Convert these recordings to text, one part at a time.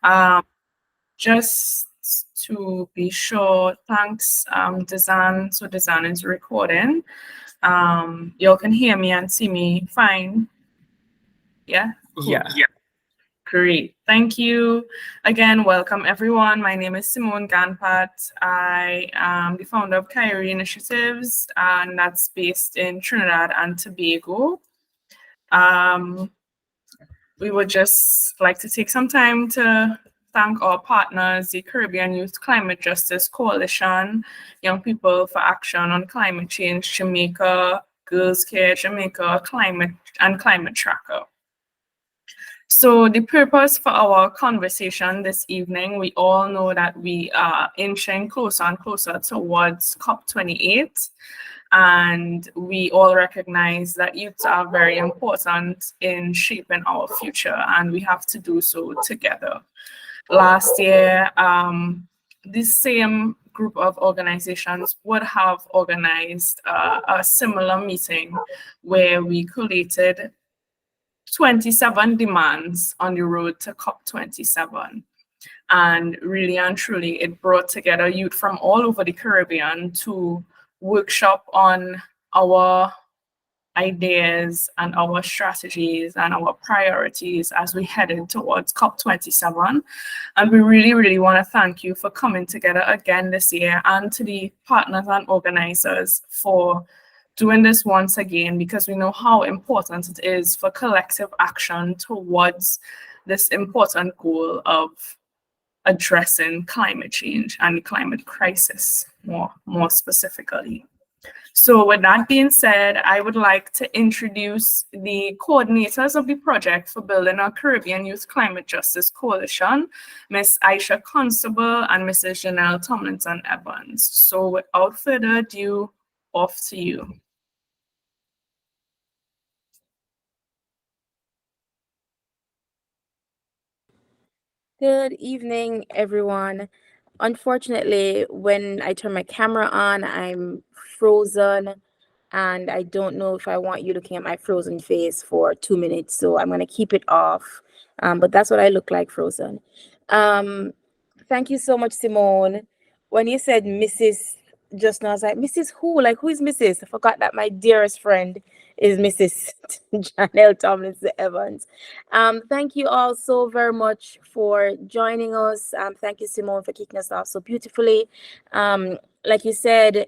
Um, just to be sure, thanks, Dazan. So Dazan is recording. Y'all can hear me and see me fine. Yeah? Yeah. Great. Thank you. Again, welcome everyone. My name is Simone Ganpat. I am the founder of Kyrie Initiatives, and that's based in Trinidad and Tobago. Um, we would just like to take some time to thank our partners, the Caribbean Youth Climate Justice Coalition, Young People for Action on Climate Change Jamaica, Girls Care Jamaica, Climate Tracker. So the purpose for our conversation this evening, we all know that we are inching closer and closer towards COP28. And we all recognize that youths are very important in shaping our future, and we have to do so together. Last year, this same group of organizations would have organized a similar meeting where we collated 27 demands on the road to COP27. And really and truly, it brought together youth from all over the Caribbean to workshop on our ideas and our strategies and our priorities as we headed towards COP27. And we really, really want to thank you for coming together again this year, and to the partners and organizers for doing this once again, because we know how important it is for collective action towards this important goal of addressing climate change and the climate crisis more specifically. So with that being said, I would like to introduce the coordinators of the project for building a Caribbean Youth Climate Justice Coalition, Ms. Aisha Constable and Mrs. Janelle Tomlinson Evans. So without further ado, off to you. Good evening, everyone. Unfortunately, when I turn my camera on, I'm frozen, and I don't know if I want you looking at my frozen face for 2 minutes, so I'm going to keep it off. But that's what I look like frozen. Thank you so much, Simone. When you said Mrs. just now, I was like, Mrs. who? Like, who is Mrs.? I forgot that my dearest friend is Mrs. Janelle Tomlinson Evans. Thank you all so very much for joining us. Thank you, Simone, for kicking us off so beautifully. Like you said,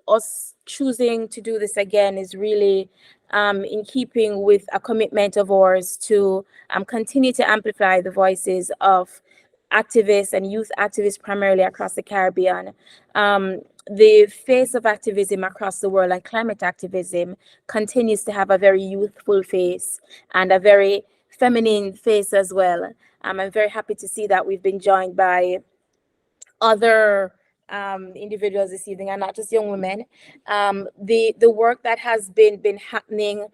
us choosing to do this again is really in keeping with a commitment of ours to continue to amplify the voices of activists and youth activists primarily across the Caribbean. The face of activism across the world and climate activism continues to have a very youthful face and a very feminine face as well. I'm very happy to see that we've been joined by other individuals this evening, and not just young women. The work that has been happening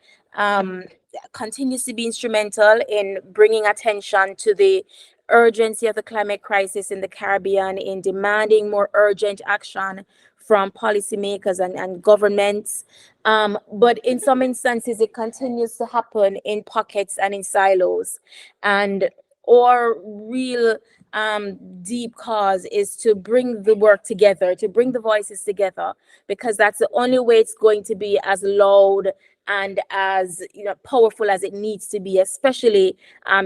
continues to be instrumental in bringing attention to the urgency of the climate crisis in the Caribbean, in demanding more urgent action from policymakers and governments. But in some instances, it continues to happen in pockets and in silos. And our real deep cause is to bring the work together, to bring the voices together, because that's the only way it's going to be as loud and as powerful as it needs to be, especially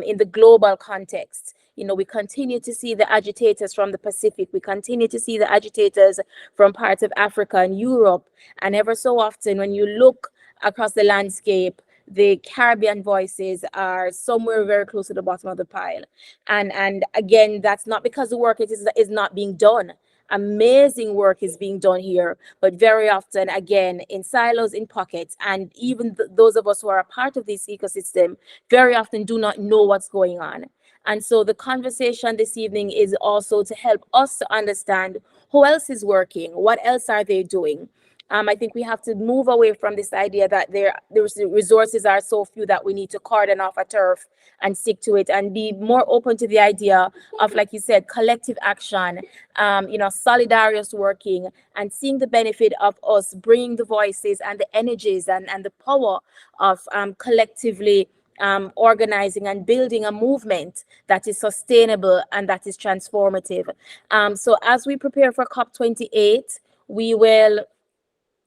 in the global context. We continue to see the agitators from the Pacific. We continue to see the agitators from parts of Africa and Europe. And ever so often, when you look across the landscape, the Caribbean voices are somewhere very close to the bottom of the pile. And again, that's not because the work is not being done. Amazing work is being done here, but very often, again, in silos, in pockets, and even those of us who are a part of this ecosystem very often do not know what's going on. And so the conversation this evening is also to help us to understand who else is working, what else are they doing. I think we have to move away from this idea that the resources are so few that we need to cordon off a turf and stick to it, and be more open to the idea of, like you said, collective action, solidarious working, and seeing the benefit of us bringing the voices and the energies and the power of collectively organizing and building a movement that is sustainable and that is transformative. So as we prepare for COP28, we will,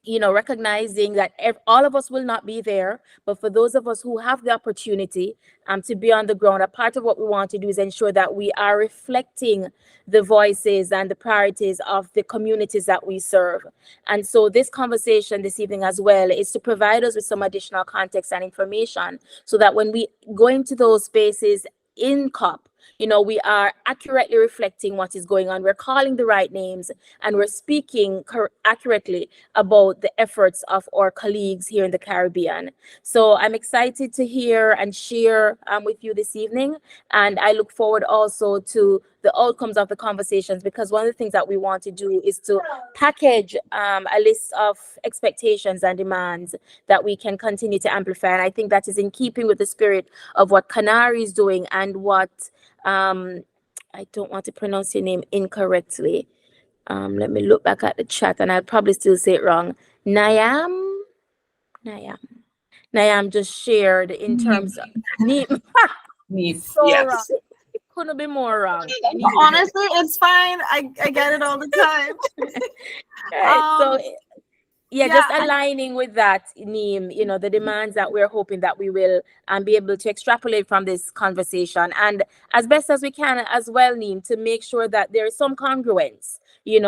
recognizing that all of us will not be there, but for those of us who have the opportunity to be on the ground, a part of what we want to do is ensure that we are reflecting the voices and the priorities of the communities that we serve. And so this conversation this evening as well is to provide us with some additional context and information so that when we go into those spaces in COP, we are accurately reflecting what is going on. We're calling the right names and we're speaking accurately about the efforts of our colleagues here in the Caribbean. So I'm excited to hear and share with you this evening. And I look forward also to the outcomes of the conversations, because one of the things that we want to do is to package a list of expectations and demands that we can continue to amplify. And I think that is in keeping with the spirit of what Canary is doing and what I don't want to pronounce your name incorrectly. Let me look back at the chat and I'll probably still say it wrong. Nayam just shared in terms of Neem. Needs, So yes. wrong. It couldn't be more wrong. Honestly, it's fine. I get it all the time. Right. So yeah, just aligning with that, Neem, the demands that we're hoping that we will be able to extrapolate from this conversation, and as best as we can as well, Neem, to make sure that there is some congruence,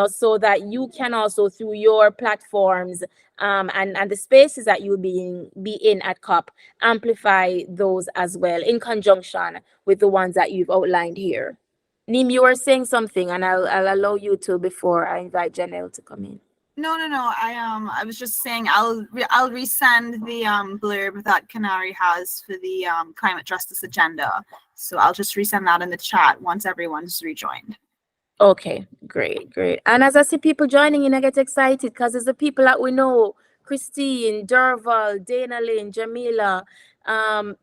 so that you can also, through your platforms and the spaces that you'll be in at COP, amplify those as well in conjunction with the ones that you've outlined here. Neem, you were saying something, and I'll allow you to before I invite Janelle to come in. No. I was just saying I'll resend the blurb that Canary has for the climate justice agenda. So I'll just resend that in the chat once everyone's rejoined. Okay, great. And as I see people joining in, I get excited because it's the people that we know: Christine, Derval, Dana Lynn, Jamila, the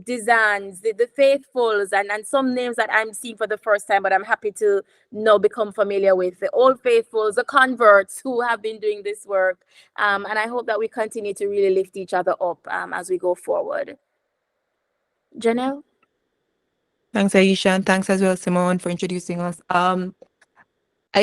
Dizans, the Faithfuls, and some names that I'm seeing for the first time, but I'm happy to now become familiar with: the Old Faithfuls, the converts who have been doing this work. And I hope that we continue to really lift each other up as we go forward. Janelle? Thanks, Aisha, and thanks as well, Simone, for introducing us. I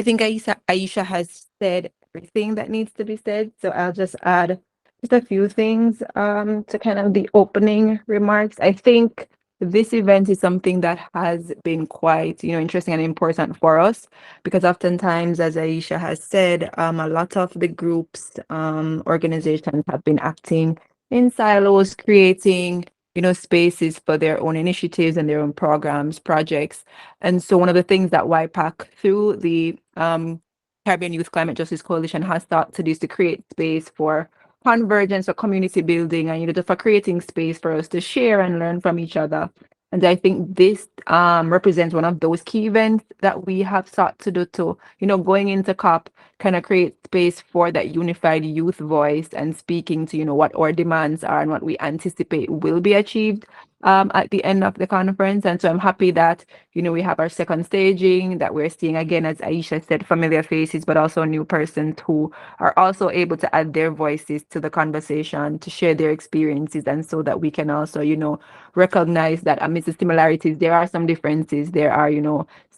think Aisha has said everything that needs to be said, so I'll just add just a few things to kind of the opening remarks. I think this event is something that has been quite, interesting and important for us, because oftentimes, as Aisha has said, a lot of the groups, organizations have been acting in silos, creating spaces for their own initiatives and their own programs, projects. And so one of the things that YPAC, through the Caribbean Youth Climate Justice Coalition, has started to do is to create space for convergence or community building, and for creating space for us to share and learn from each other. And I think this represents one of those key events that we have sought to do to, going into COP, kind of create space for that unified youth voice and speaking to, what our demands are and what we anticipate will be achieved at the end of the conference. And so I'm happy that, we have our second staging, that we're seeing, again, as Aisha said, familiar faces, but also new persons who are also able to add their voices to the conversation, to share their experiences, and so that we can also, recognize that amidst the similarities, there are some differences. There are,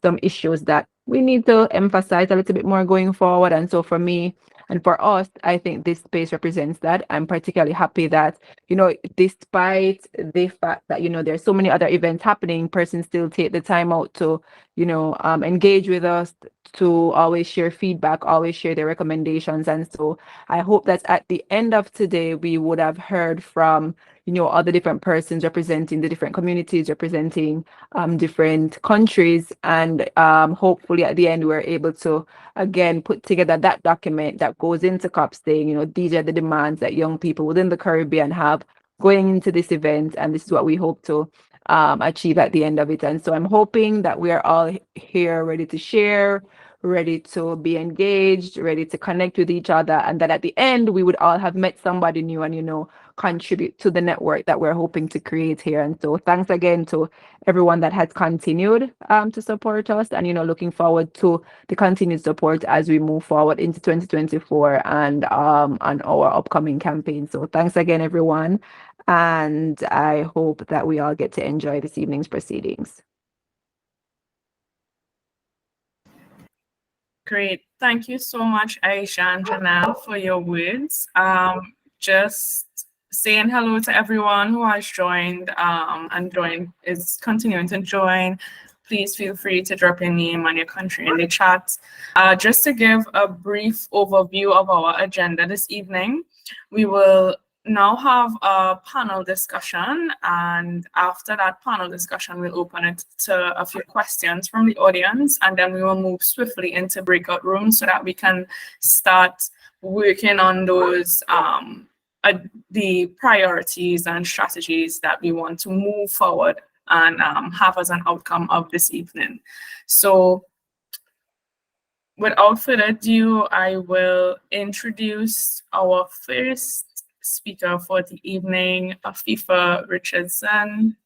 some issues that we need to emphasize a little bit more going forward. And so for me and for us, I think this space represents that. I'm particularly happy that, despite the fact that, there's so many other events happening, persons still take the time out to, engage with us, to always share feedback, always share their recommendations. And so I hope that at the end of today, we would have heard from, all the different persons representing the different communities, representing different countries. And hopefully at the end, we're able to, again, put together that document that goes into COP saying, these are the demands that young people within the Caribbean have going into this event. And this is what we hope to achieve at the end of it. And so I'm hoping that we are all here ready to share, ready to be engaged, ready to connect with each other, and that at the end we would all have met somebody new and contribute to the network that we're hoping to create here. And so thanks again to everyone that has continued to support us, and looking forward to the continued support as we move forward into 2024 and on our upcoming campaign. So thanks again, everyone. and I hope that we all get to enjoy this evening's proceedings. Great. Thank you so much, Aisha and Janelle, for your words. Just saying hello to everyone who has joined is continuing to join. Please feel free to drop your name and your country in the chat. Just to give a brief overview of our agenda this evening, we will now have a panel discussion, and after that panel discussion, we'll open it to a few questions from the audience, and then we will move swiftly into breakout rooms so that we can start working on those the priorities and strategies that we want to move forward and have as an outcome of this evening. So without further ado, I will introduce our first speaker for the evening, Afifa Richardson.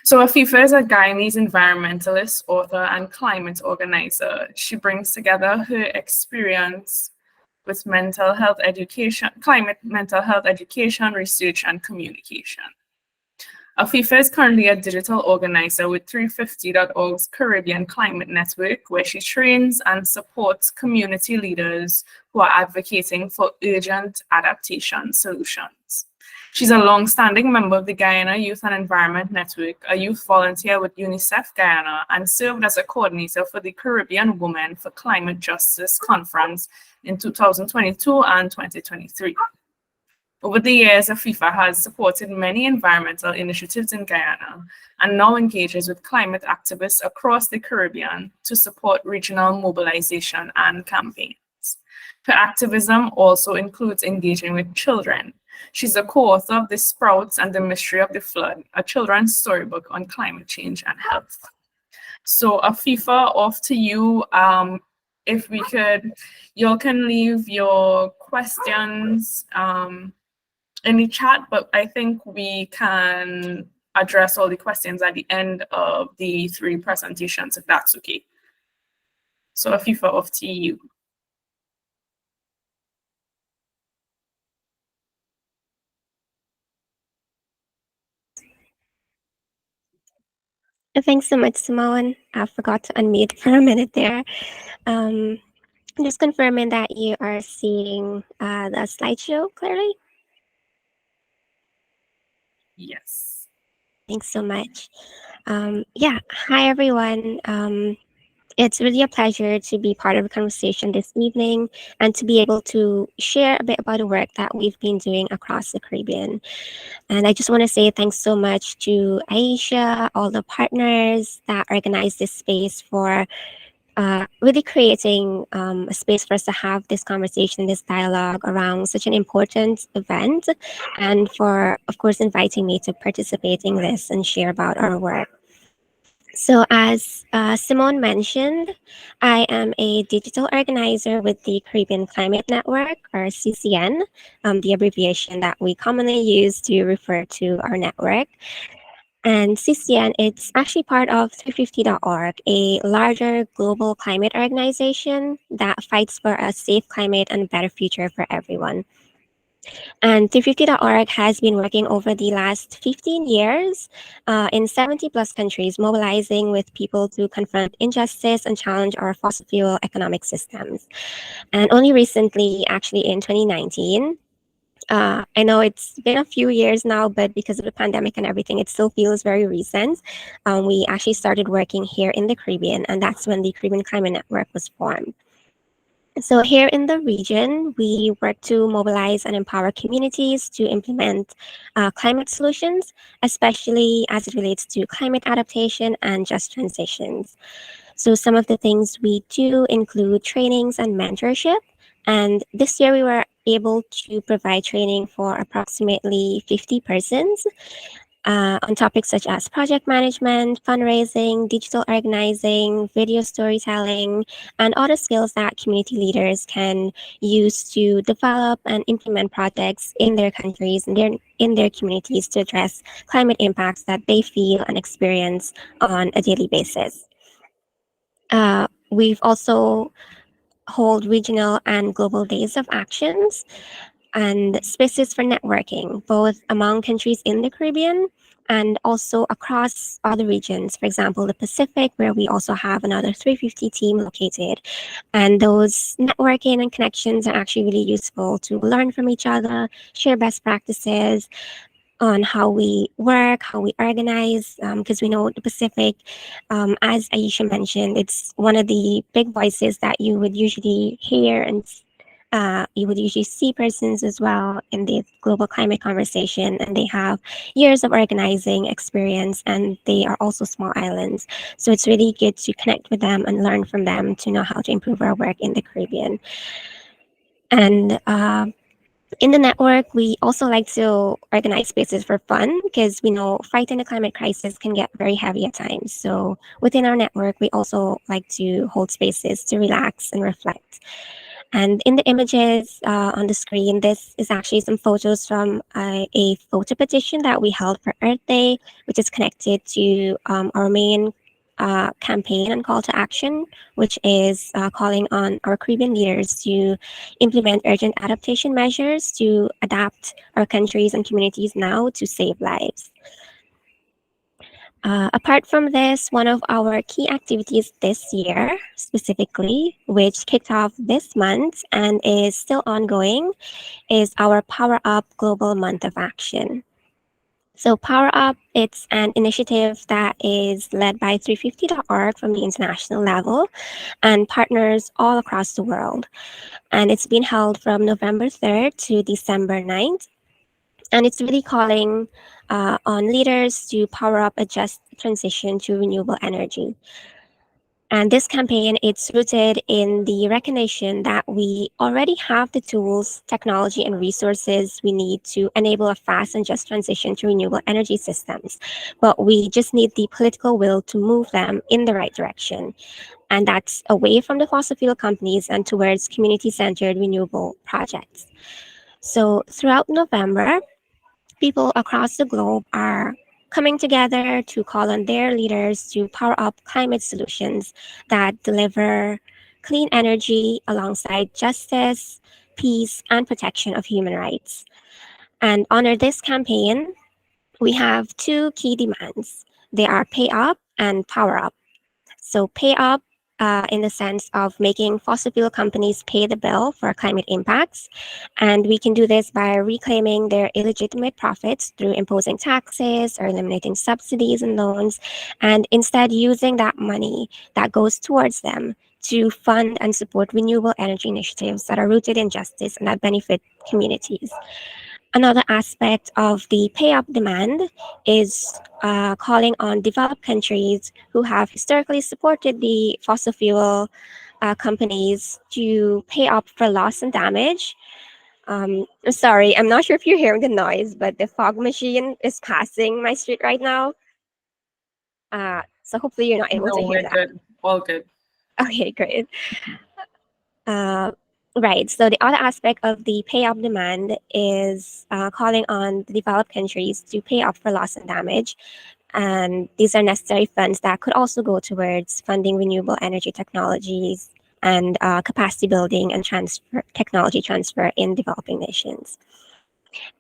So Afifa is a Guyanese environmentalist, author, and climate organizer. She brings together her experience with climate mental health education, research, and communication. Afifa is currently a digital organizer with 350.org's Caribbean Climate Network, where she trains and supports community leaders who are advocating for urgent adaptation solutions. She's a long-standing member of the Guyana Youth and Environment Network, a youth volunteer with UNICEF Guyana, and served as a coordinator for the Caribbean Women for Climate Justice Conference in 2022 and 2023. Over the years, Afifa has supported many environmental initiatives in Guyana and now engages with climate activists across the Caribbean to support regional mobilization and campaigns. Her activism also includes engaging with children. She's a co-author of The Sprouts and the Mystery of the Flood, a children's storybook on climate change and health. So Afifa, off to you. If we could, y'all can leave your questions in the chat, but I think we can address all the questions at the end of the three presentations, if that's okay. So Afifa, off to you. Thanks so much, Simone. I forgot to unmute for a minute there. Just confirming that you are seeing the slideshow clearly. Yes. Thanks so much. Yeah, hi everyone. It's really a pleasure to be part of the conversation this evening and to be able to share a bit about the work that we've been doing across the Caribbean. And I just want to say thanks so much to Aisha, all the partners that organized this space for really creating a space for us to have this conversation, this dialogue around such an important event, and for, of course, inviting me to participate in this and share about our work. So as Simone mentioned, I am a digital organizer with the Caribbean Climate Network, or CCN, the abbreviation that we commonly use to refer to our network. And CCN, it's actually part of 350.org, a larger global climate organization that fights for a safe climate and a better future for everyone. And 350.org has been working over the last 15 years in 70 plus countries, mobilizing with people to confront injustice and challenge our fossil fuel economic systems. And only recently, actually in 2019, I know it's been a few years now, but because of the pandemic and everything, it still feels very recent. We actually started working here in the Caribbean, and that's when the Caribbean Climate Network was formed. So here in the region, we work to mobilize and empower communities to implement climate solutions, especially as it relates to climate adaptation and just transitions. So some of the things we do include trainings and mentorship. And this year we were able to provide training for approximately 50 persons on topics such as project management, fundraising, digital organizing, video storytelling, and other skills that community leaders can use to develop and implement projects in their countries and in their communities to address climate impacts that they feel and experience on a daily basis. We've also hold regional and global days of actions. and spaces for networking, both among countries in the Caribbean and also across other regions. For example, the Pacific, where we also have another 350 team located. And those networking and connections are actually really useful to learn from each other, share best practices on how we work, how we organize, because we know the Pacific, as Aisha mentioned, it's one of the big voices that you would usually hear and you would usually see persons as well in the global climate conversation, and they have years of organizing experience, and they are also small islands. So it's really good to connect with them and learn from them to know how to improve our work in the Caribbean. And in the network, we also like to organize spaces for fun because we know fighting the climate crisis can get very heavy at times. So within our network, we also like to hold spaces to relax and reflect. And in the images on the screen, this is actually some photos from a photo petition that we held for Earth Day, which is connected to our main campaign and call to action, which is calling on our Caribbean leaders to implement urgent adaptation measures to adapt our countries and communities now to save lives. Apart from this, one of our key activities this year, specifically, which kicked off this month and is still ongoing, is our Power Up Global Month of Action. So Power Up, it's an initiative that is led by 350.org from the international level and partners all across the world. And it's been held from November 3rd to December 9th. And it's really calling on leaders to power up a just transition to renewable energy. And this campaign, it's rooted in the recognition that we already have the tools, technology, and resources we need to enable a fast and just transition to renewable energy systems. But we just need the political will to move them in the right direction. And that's away from the fossil fuel companies and towards community-centered renewable projects. So throughout November, people across the globe are coming together to call on their leaders to power up climate solutions that deliver clean energy alongside justice, peace, and protection of human rights. And under this campaign, we have two key demands. They are pay up and power up. So pay up in the sense of making fossil fuel companies pay the bill for climate impacts. And we can do this by reclaiming their illegitimate profits through imposing taxes or eliminating subsidies and loans, and instead using that money that goes towards them to fund and support renewable energy initiatives that are rooted in justice and that benefit communities. Another aspect of the pay up demand is calling on developed countries who have historically supported the fossil fuel companies to pay up for loss and damage. Sorry, I'm not sure if you're hearing the noise, but the fog machine is passing my street right now. So hopefully you're not able to No, hear we're that. good. All good. Okay, great. Right. So the other aspect of the pay up demand is calling on the developed countries to pay up for loss and damage. And these are necessary funds that could also go towards funding renewable energy technologies and capacity building and technology transfer in developing nations.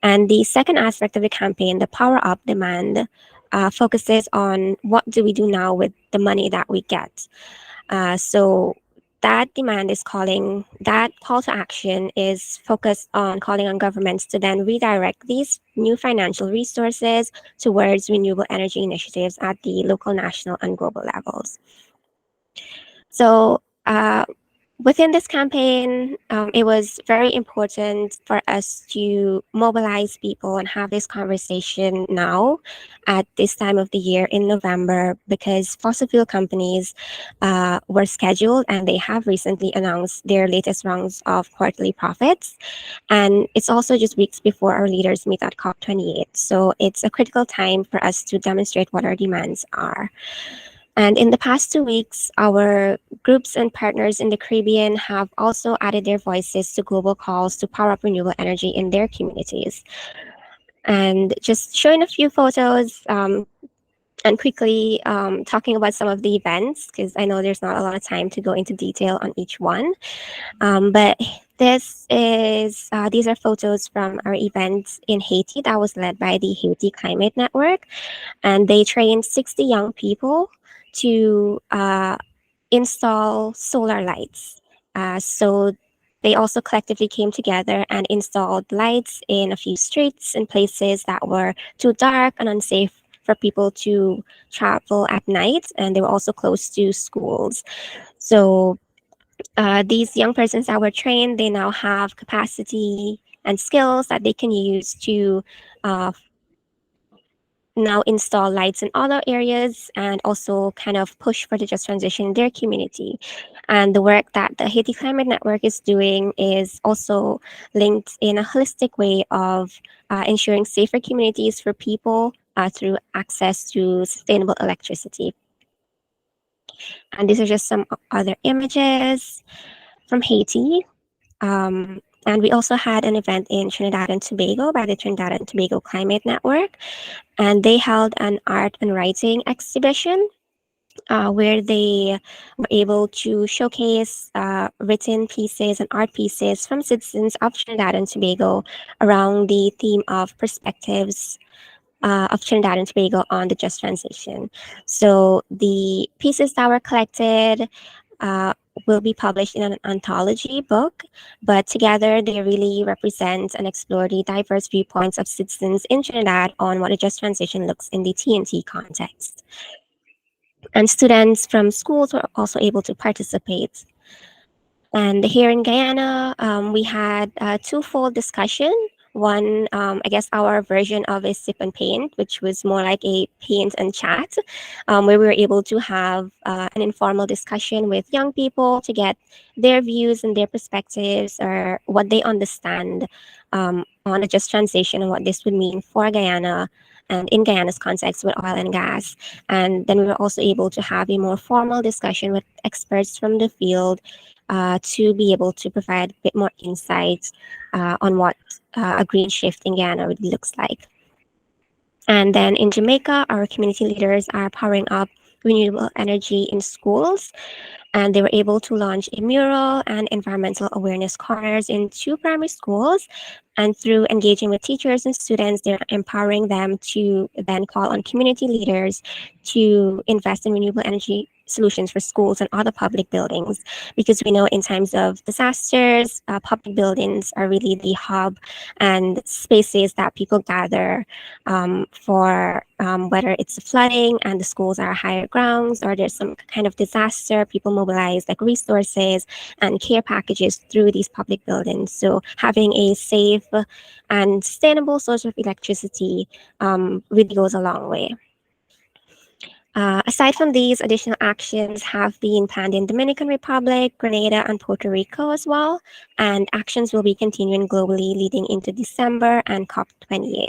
And the second aspect of the campaign, the Power Up demand, focuses on what do we do now with the money that we get. So that demand is that call to action is focused on calling on governments to then redirect these new financial resources towards renewable energy initiatives at the local, national, and global levels. So within this campaign, it was very important for us to mobilize people and have this conversation now at this time of the year in November, because fossil fuel companies were scheduled and they have recently announced their latest rounds of quarterly profits. And it's also just weeks before our leaders meet at COP28. So it's a critical time for us to demonstrate what our demands are. And in the past 2 weeks, our groups and partners in the Caribbean have also added their voices to global calls to power up renewable energy in their communities. And just showing a few photos, and quickly talking about some of the events, because I know there's not a lot of time to go into detail on each one. But these are photos from our event in Haiti that was led by the Haiti Climate Network, and they trained 60 young people to install solar lights. So they also collectively came together and installed lights in a few streets and places that were too dark and unsafe for people to travel at night, and they were also close to schools. So these young persons that were trained, they now have capacity and skills that they can use to uh, now install lights in other areas and also kind of push for the just transition in their community. And the work that the Haiti Climate Network is doing is also linked in a holistic way of ensuring safer communities for people through access to sustainable electricity. And these are just some other images from Haiti. And we also had an event in Trinidad and Tobago by the Trinidad and Tobago Climate Network, and they held an art and writing exhibition where they were able to showcase written pieces and art pieces from citizens of Trinidad and Tobago around the theme of perspectives of Trinidad and Tobago on the just transition. So the pieces that were collected uh, will be published in an anthology book, but together they really represent and explore the diverse viewpoints of citizens in Trinidad on what a just transition looks in the TNT context. And students from schools were also able to participate. And here in Guyana, we had a twofold discussion. One, I guess our version of a sip and paint, which was more like a paint and chat, where we were able to have an informal discussion with young people to get their views and their perspectives or what they understand on a just transition and what this would mean for Guyana and in Guyana's context with oil and gas. And then we were also able to have a more formal discussion with experts from the field to be able to provide a bit more insight on what a green shift in Guyana really looks like. And then in Jamaica, our community leaders are powering up renewable energy in schools, and they were able to launch a mural and environmental awareness corners in 2 primary schools. And through engaging with teachers and students, they're empowering them to then call on community leaders to invest in renewable energy solutions for schools and other public buildings, because we know in times of disasters, public buildings are really the hub and spaces that people gather for whether it's flooding and the schools are higher grounds or there's some kind of disaster, people mobilize like resources and care packages through these public buildings. So having a safe and sustainable source of electricity really goes a long way. Aside from these, additional actions have been planned in Dominican Republic, Grenada, and Puerto Rico as well, and actions will be continuing globally leading into December and COP28.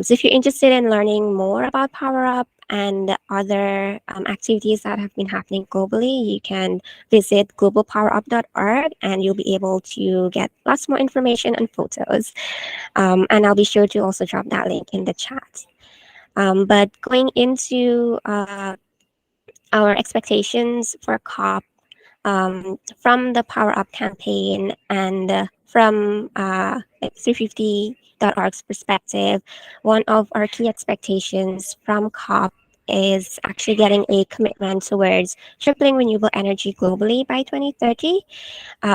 So if you're interested in learning more about Power Up and other activities that have been happening globally, you can visit globalpowerup.org and you'll be able to get lots more information and photos. And I'll be sure to also drop that link in the chat. But going into our expectations for COP from the Power Up campaign and from 350.org's perspective, one of our key expectations from COP is actually getting a commitment towards tripling renewable energy globally by 2030,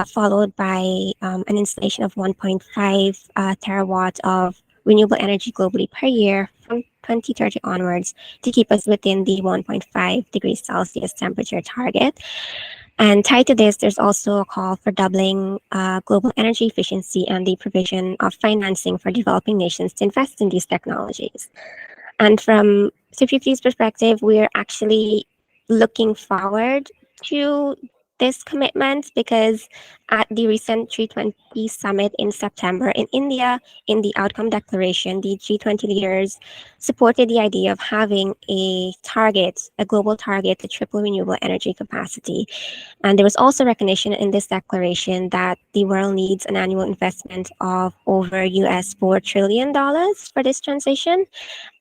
followed by an installation of 1.5 terawatt of renewable energy globally per year from 2030 onwards to keep us within the 1.5 degrees Celsius temperature target. And tied to this, there's also a call for doubling global energy efficiency and the provision of financing for developing nations to invest in these technologies. And from CPP's perspective, we're actually looking forward to this commitment because at the recent G20 summit in September in India, in the outcome declaration, the G20 leaders supported the idea of having a target, a global target to triple renewable energy capacity. And there was also recognition in this declaration that the world needs an annual investment of over US $4 trillion for this transition.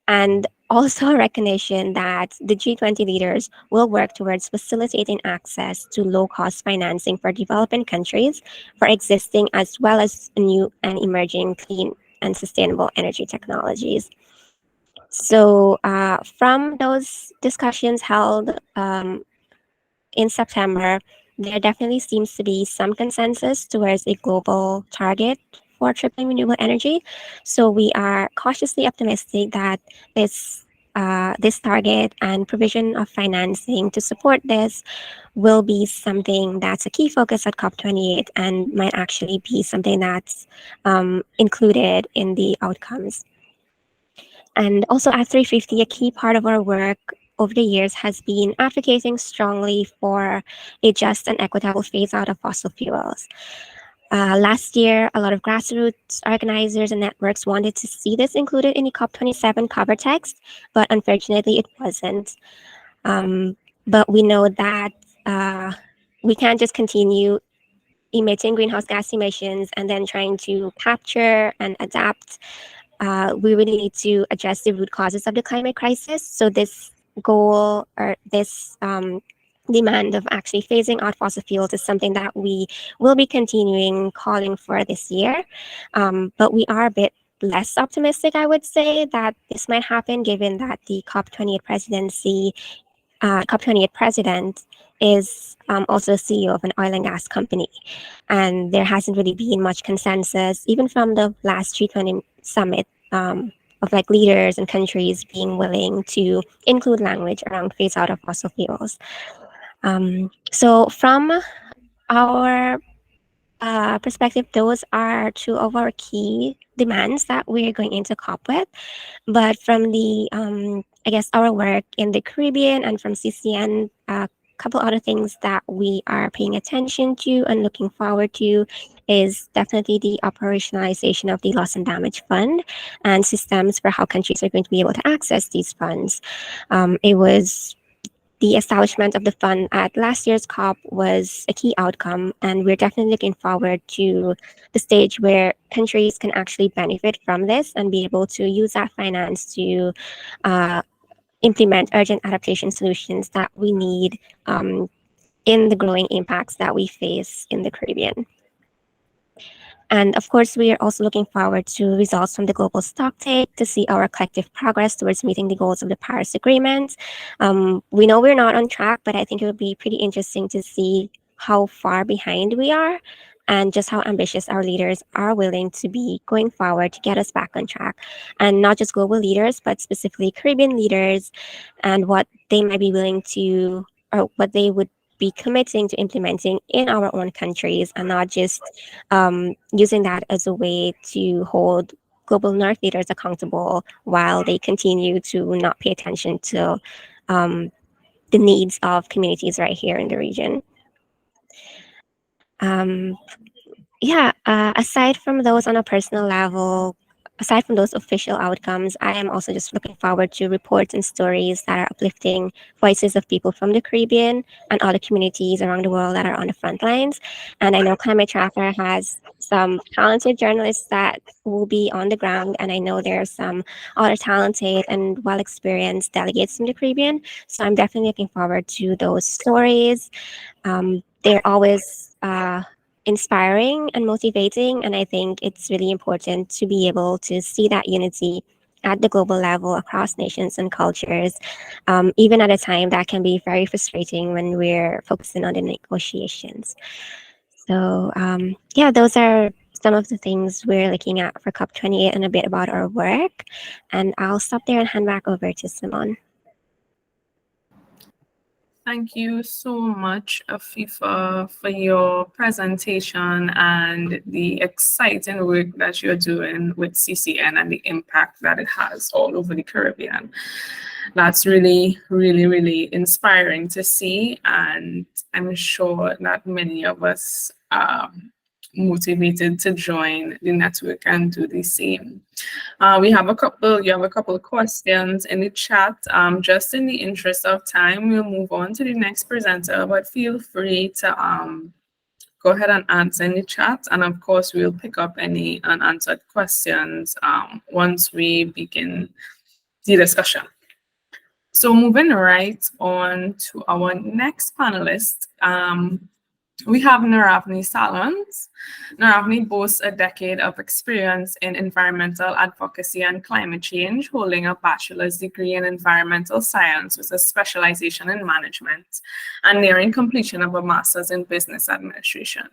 And also a recognition that the G20 leaders will work towards facilitating access to low-cost financing for developing countries for existing as well as new and emerging clean and sustainable energy technologies. So from those discussions held in September, there definitely seems to be some consensus towards a global target for tripling renewable energy. So we are cautiously optimistic that this target and provision of financing to support this will be something that's a key focus at COP28 and might actually be something that's included in the outcomes. And also at 350, a key part of our work over the years has been advocating strongly for a just and equitable phase out of fossil fuels. Last year, a lot of grassroots organizers and networks wanted to see this included in the COP27 cover text, but unfortunately it wasn't. But we know that we can't just continue emitting greenhouse gas emissions and then trying to capture and adapt. We really need to address the root causes of the climate crisis. So this goal or this demand of actually phasing out fossil fuels is something that we will be continuing calling for this year. But we are a bit less optimistic, I would say, that this might happen given that the COP28 presidency, COP28 president is also CEO of an oil and gas company. And there hasn't really been much consensus, even from the last G20 summit, of like leaders and countries being willing to include language around phase out of fossil fuels. So from our perspective, those are two of our key demands that we're going into COP with. But from the, I guess, our work in the Caribbean and from CCN, a couple other things that we are paying attention to and looking forward to is definitely the operationalization of the loss and damage fund and systems for how countries are going to be able to access these funds. It was the establishment of the fund at last year's COP was a key outcome, and we're definitely looking forward to the stage where countries can actually benefit from this and be able to use that finance to implement urgent adaptation solutions that we need in the growing impacts that we face in the Caribbean. And of course, we are also looking forward to results from the global stocktake to see our collective progress towards meeting the goals of the Paris Agreement. We know we're not on track, but I think it would be pretty interesting to see how far behind we are and just how ambitious our leaders are willing to be going forward to get us back on track. And not just global leaders, but specifically Caribbean leaders and what they might be willing to, or what they would be committing to implementing in our own countries, and not just using that as a way to hold global North leaders accountable while they continue to not pay attention to the needs of communities right here in the region. Aside from those on a personal level, aside from those official outcomes, I am also just looking forward to reports and stories that are uplifting voices of people from the Caribbean and other communities around the world that are on the front lines. And I know Climate Tracker has some talented journalists that will be on the ground, and I know there are some other talented and well-experienced delegates from the Caribbean. So I'm definitely looking forward to those stories. They're always inspiring and motivating, and I think it's really important to be able to see that unity at the global level across nations and cultures, even at a time that can be very frustrating when we're focusing on the negotiations. So those are some of the things we're looking at for COP28 and a bit about our work. And I'll stop there and hand back over to Simone. Thank you so much, Afifa, for your presentation and the exciting work that you're doing with CCN and the impact that it has all over the Caribbean. That's really, really, really inspiring to see, and I'm sure that many of us are motivated to join the network and do the same. You have a couple of questions in the chat. Just in the interest of time, we'll move on to the next presenter, but feel free to go ahead and answer in the chat. And of course, we'll pick up any unanswered questions once we begin the discussion. So moving right on to our next panelist, we have Naravni Salons. Naravni boasts a decade of experience in environmental advocacy and climate change, holding a bachelor's degree in environmental science with a specialization in management and nearing completion of a master's in business administration.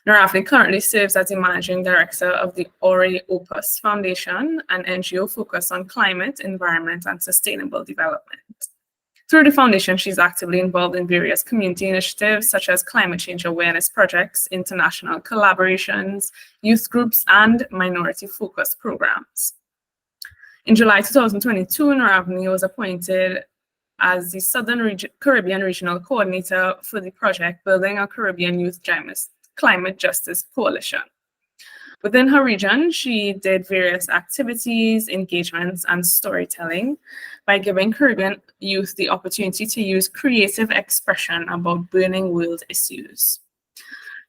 Naravni currently serves as the managing director of the Ori Opus Foundation, an NGO focused on climate, environment, and sustainable development. Through the foundation, she's actively involved in various community initiatives such as climate change awareness projects, international collaborations, youth groups, and minority-focused programs. In July 2022, Naravni was appointed as the Caribbean Regional Coordinator for the project Building a Caribbean Youth Climate Justice Coalition. Within her region, she did various activities, engagements, and storytelling by giving Caribbean youth the opportunity to use creative expression about burning world issues.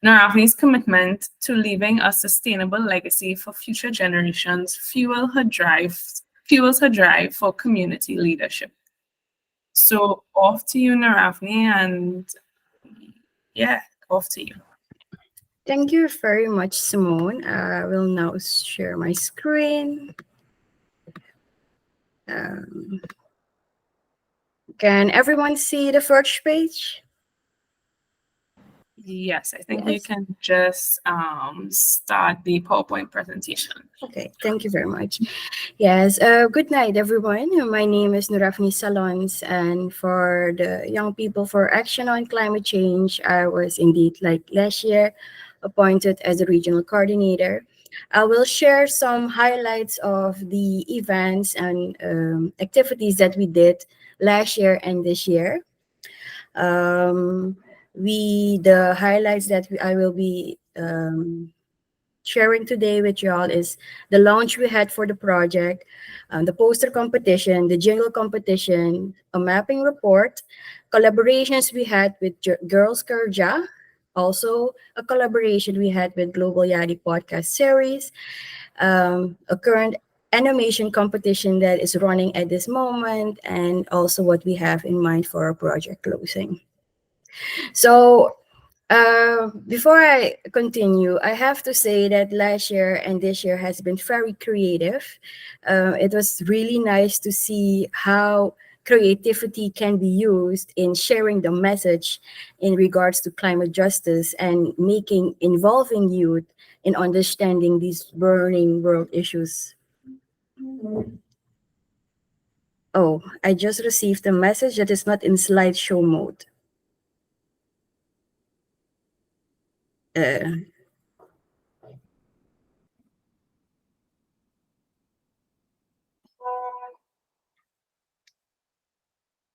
Naravni's commitment to leaving a sustainable legacy for future generations fuels her drive for community leadership. So off to you, Naravni, and yeah, off to you. Thank you very much, Simone. I will now share my screen. Can everyone see the first page? Yes, I think you Yes. can just start the PowerPoint presentation. Okay, thank you very much. Yes, good night, everyone. My name is Nurafni Salons, and for the Young People for Action on Climate Change, I was indeed, like last year, appointed as a regional coordinator. I will share some highlights of the events and activities that we did last year and this year. The highlights that I will be sharing today with y'all is the launch we had for the project, the poster competition, the jingle competition, a mapping report, collaborations we had with Girls Kerja, also a collaboration we had with Global Yadi podcast series, a current animation competition that is running at this moment, and also what we have in mind for our project closing. So before I continue, I have to say that last year and this year has been very creative. It was really nice to see how creativity can be used in sharing the message in regards to climate justice and involving youth in understanding these burning world issues. Oh, I just received a message that is not in slideshow mode.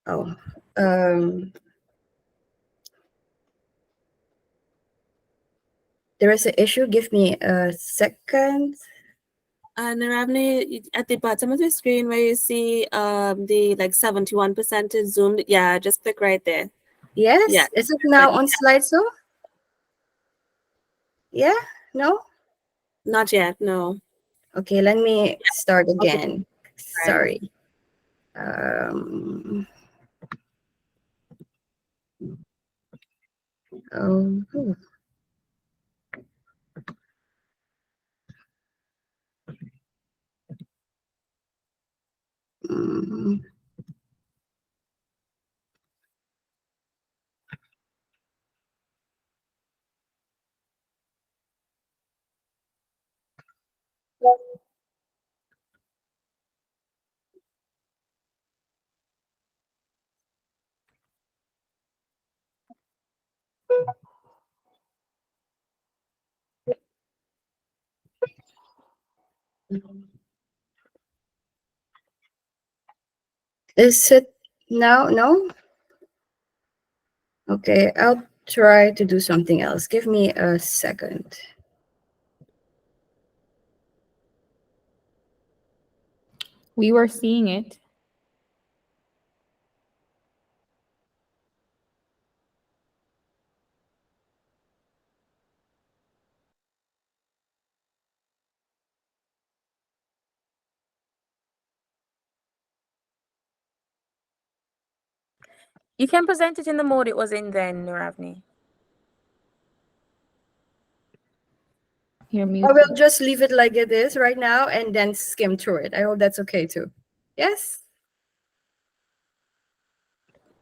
Oh, there is an issue. Give me a second. Naravni, at the bottom of the screen where you see the like 71% is zoomed, yeah, just click right there. Yes? Yeah. Is it now on slideshow? Yeah? No? Not yet, no. Okay, let me start again. Right. Sorry. Oh. Mm. Is it now? No? Okay, I'll try to do something else. Give me a second. We were seeing it. You can present it in the mode it was in then, Nuravni. You're I muted. will just leave it like it is right now and then skim through it. I hope that's okay too. Yes?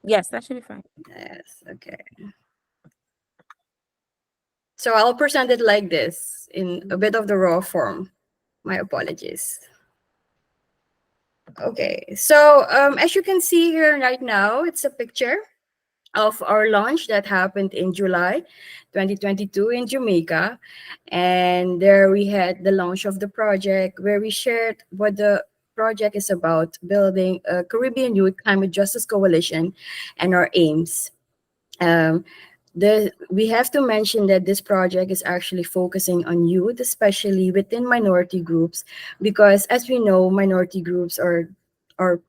Yes, that should be fine. Yes, okay. So I'll present it like this in a bit of the raw form. My apologies. Okay, so as you can see here right now, it's a picture of our launch that happened in July 2022 in Jamaica. And there we had the launch of the project where we shared what the project is about, building a Caribbean Youth Climate Justice Coalition and our aims. Um, we have to mention that this project is actually focusing on youth, especially within minority groups, because as we know, minority groups are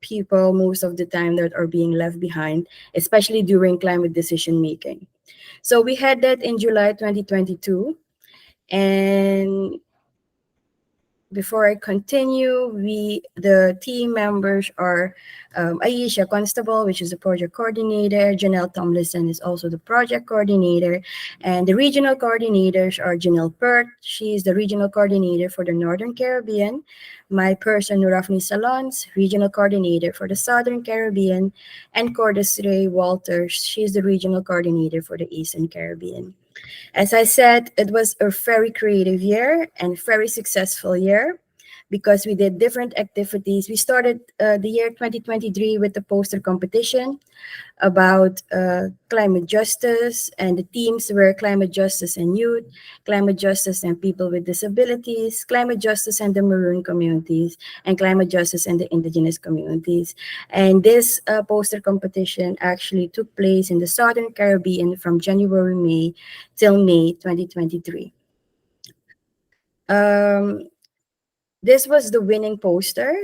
people most of the time that are being left behind, especially during climate decision making. So we had that in July 2022, and before I continue, the team members are Aisha Constable, which is the project coordinator. Janelle Tomlinson is also the project coordinator. And the regional coordinators are Janelle Pert. She's the regional coordinator for the Northern Caribbean. My person, Nurafni Salons, regional coordinator for the Southern Caribbean. And Cordes Ray Walters, she's the regional coordinator for the Eastern Caribbean. As I said, it was a very creative year and very successful year because we did different activities. We started the year 2023 with the poster competition about climate justice, and the themes were climate justice and youth, climate justice and people with disabilities, climate justice and the maroon communities, and climate justice and the indigenous communities. And this poster competition actually took place in the Southern Caribbean from January till May 2023. This was the winning poster,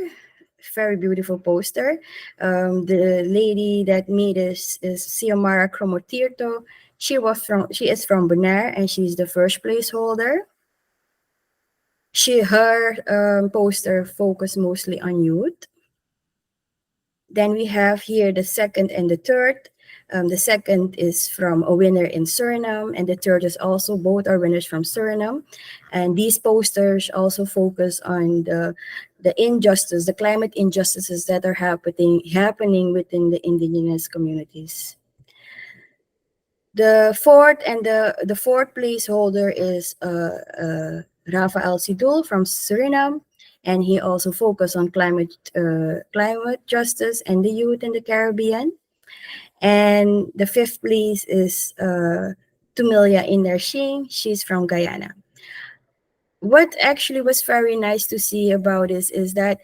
very beautiful poster. The lady that made this is Xiomara Cromotirto. She is from Bonaire, and she's the first place holder. Her poster focused mostly on youth. Then we have here the second and the third. The second is from a winner in Suriname, and the third is also, both are winners from Suriname. And these posters also focus on the injustice, the climate injustices that are happening within the indigenous communities. The fourth place holder is Rafael Sidul from Suriname, and he also focused on climate justice and the youth in the Caribbean. And the fifth place is Tumilia Inarshing. She's from Guyana. What actually was very nice to see about this is that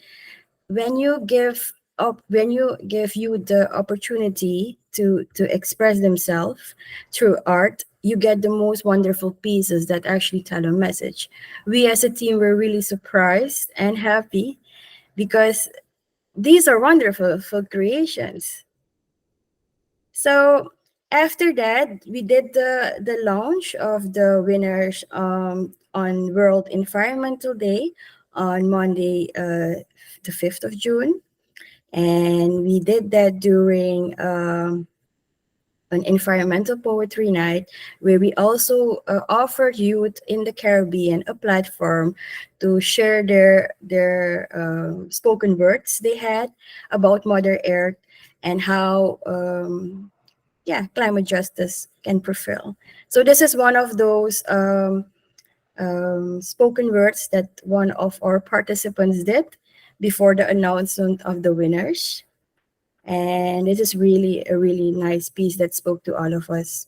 when you give youth the opportunity to express themselves through art, you get the most wonderful pieces that actually tell a message. We as a team were really surprised and happy because these are wonderful creations. So after that, we did the launch of the winners on World Environmental Day on Monday, the 5th of June. And we did that during an environmental poetry night, where we also offered youth in the Caribbean a platform to share their spoken words they had about Mother Earth and how climate justice can prevail. So this is one of those spoken words that one of our participants did before the announcement of the winners. And this is really a really nice piece that spoke to all of us.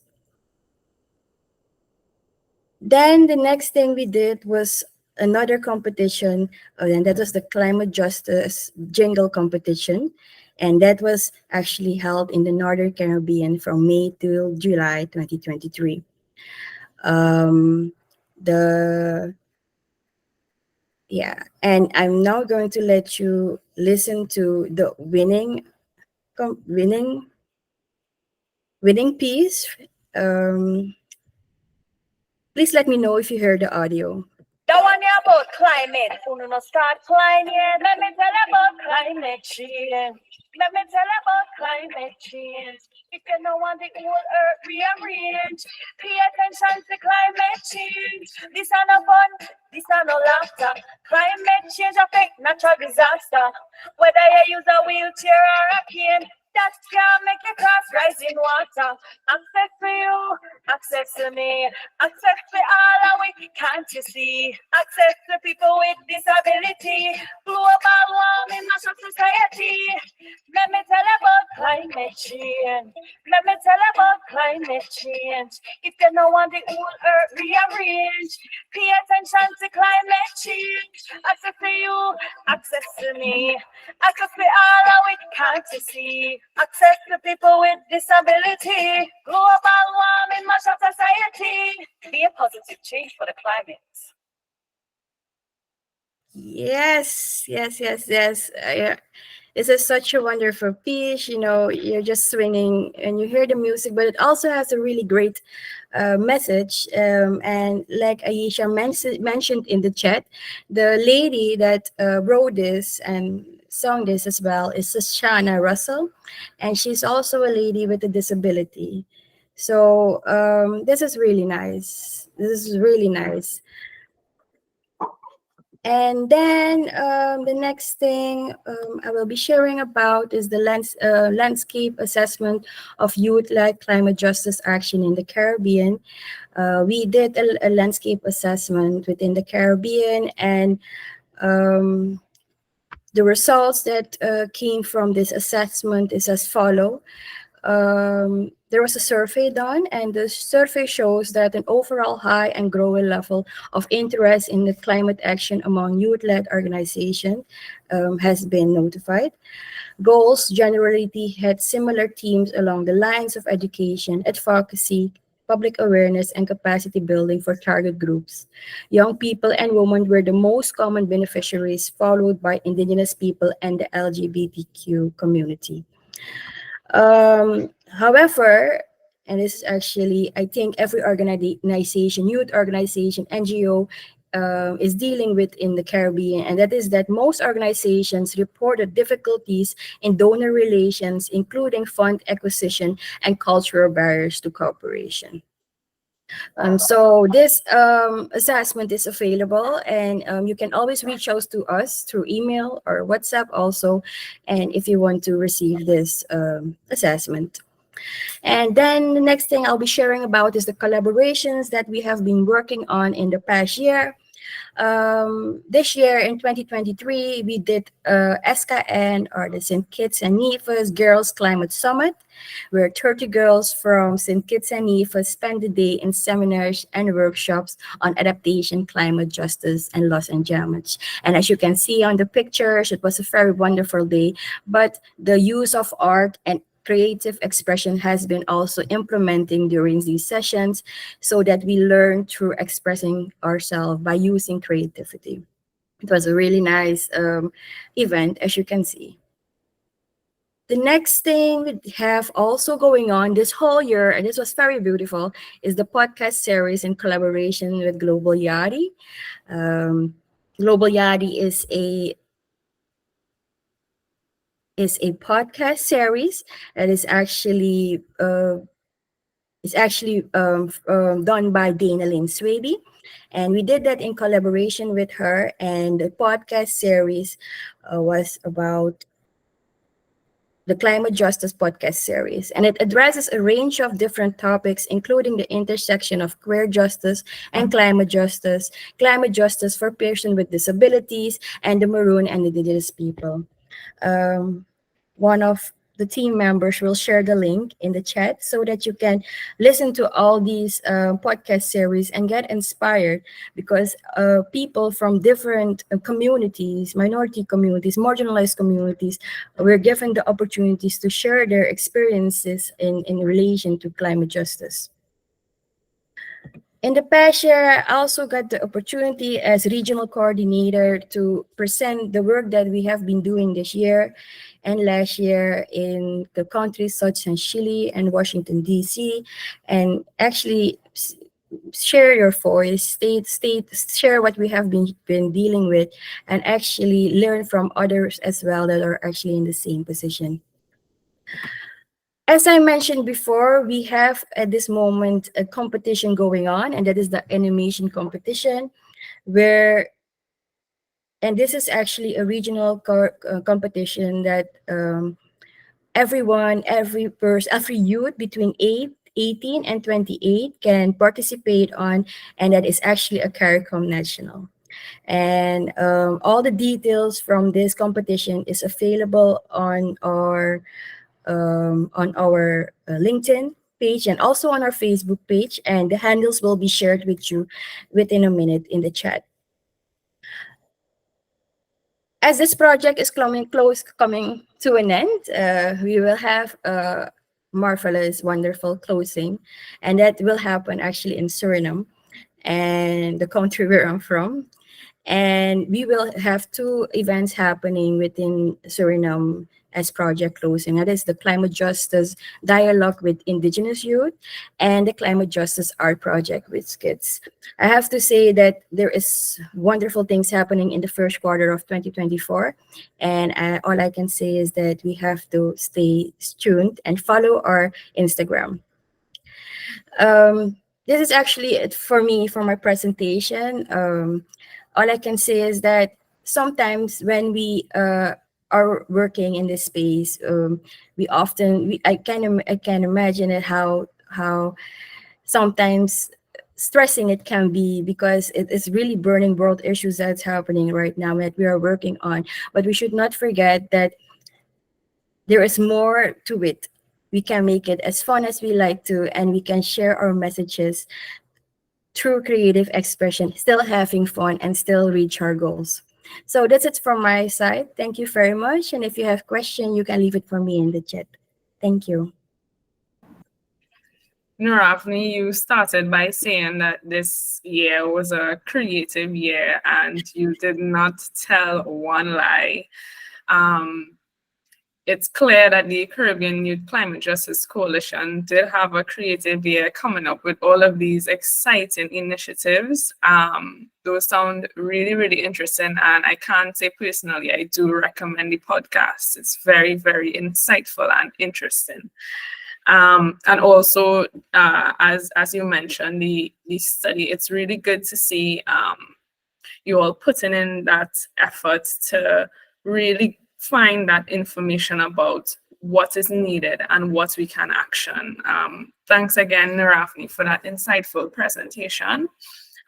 Then the next thing we did was another competition, and that was the climate justice jingle competition. And that was actually held in the Northern Caribbean from May till July 2023. And I'm now going to let you listen to the winning piece. Please let me know if you hear the audio. Don't want you about climate. Who no start climate? Let me tell you about climate change. Let me tell you about climate change. If you don't want the whole earth rearrange, pay attention to climate change. This are no fun, this are no laughter. Climate change affect natural disaster. Whether you use a wheelchair or a cane, that can make your cross rise in water. Access for you, access to me, access for all and we can't you see. Access to people with disability, global warming, national society. Let me tell you about climate change. Let me tell you about climate change. If you don't want the whole earth rearranged, pay attention to climate change. Access to you, access to me, access to all and we can't you see. Access to people with disability, global warming, mash up society. Be a positive change for the climate. Yes, yes, yes, yes. Yeah. This is such a wonderful piece. You know, you're just swinging and you hear the music, but it also has a really great message. And like Aisha mentioned in the chat, the lady that wrote this and sung this as well is Shana Russell, and she's also a lady with a disability. So this is really nice. This is really nice. And then the next thing I will be sharing about is the landscape assessment of youth-led climate justice action in the Caribbean. We did a landscape assessment within the Caribbean, and um, the results that came from this assessment is as follow. There was a survey done, and the survey shows that an overall high and growing level of interest in the climate action among youth-led organizations has been notified. Goals generally had similar themes along the lines of education, advocacy, public awareness, and capacity building for target groups. Young people and women were the most common beneficiaries, followed by Indigenous people and the LGBTQ community. However, and this is actually, I think every organization, youth organization, NGO, is dealing with in the Caribbean, and that is that most organizations reported difficulties in donor relations, including fund acquisition and cultural barriers to cooperation. So this assessment is available, and you can always reach out to us through email or WhatsApp also, and if you want to receive this assessment. And then the next thing I'll be sharing about is the collaborations that we have been working on in the past year. This year in 2023, we did SKN, or the St. Kitts and Nevis Girls Climate Summit, where 30 girls from St. Kitts and Nevis spent the day in seminars and workshops on adaptation, climate justice, and loss and damage. And as you can see on the pictures, it was a very wonderful day, but the use of art and creative expression has been also implementing during these sessions, so that we learn through expressing ourselves by using creativity. It was a really nice event, as you can see. The next thing we have also going on this whole year, and this was very beautiful, is the podcast series in collaboration with Global Yadi. Global Yadi is a podcast series that is actually done by Dana Lynn Swaby. And we did that in collaboration with her. And the podcast series was about the Climate Justice podcast series. And it addresses a range of different topics, including the intersection of queer justice and climate justice for persons with disabilities, and the Maroon and Indigenous people. One of the team members will share the link in the chat so that you can listen to all these podcast series and get inspired, because people from different communities, minority communities, marginalized communities, were given the opportunities to share their experiences in relation to climate justice. In the past year, I also got the opportunity as regional coordinator to present the work that we have been doing this year and last year in the countries such as Chile and Washington, D.C., and actually share your voice, share what we have been dealing with, and actually learn from others as well that are actually in the same position. As I mentioned before, we have at this moment a competition going on, and that is the animation competition, where, and this is actually a regional competition that everyone, every youth between 18 and 28 can participate on, and that is actually a CARICOM National. And all the details from this competition is available on our LinkedIn page and also on our Facebook page, and the handles will be shared with you within a minute in the chat. As this project is coming to an end, we will have a marvelous, wonderful closing, and that will happen actually in Suriname, and the country where I'm from. And we will have two events happening within Suriname as project closing. That is the climate justice dialogue with indigenous youth and the climate justice art project with kids. I have to say that there is wonderful things happening in the first quarter of 2024. And all I can say is that we have to stay tuned and follow our Instagram. This is actually it for me for my presentation. All I can say is that sometimes when we are working in this space, I can imagine it how sometimes stressing it can be, because it is really burning world issues that's happening right now that we are working on. But we should not forget that there is more to it. We can make it as fun as we like to, and we can share our messages through creative expression, still having fun and still reach our goals. So that's it from my side. Thank you very much. And if you have question, you can leave it for me in the chat. Thank you. Nuravni, you started by saying that this year was a creative year and you did not tell one lie. It's clear that the Caribbean Youth Climate Justice Coalition did have a creative year coming up with all of these exciting initiatives. Those sound really, really interesting. And I can't say personally, I do recommend the podcast. It's very, very insightful and interesting. And also, as you mentioned, the study, it's really good to see you all putting in that effort to really find that information about what is needed and what we can action. Thanks again, Nuravni, for that insightful presentation.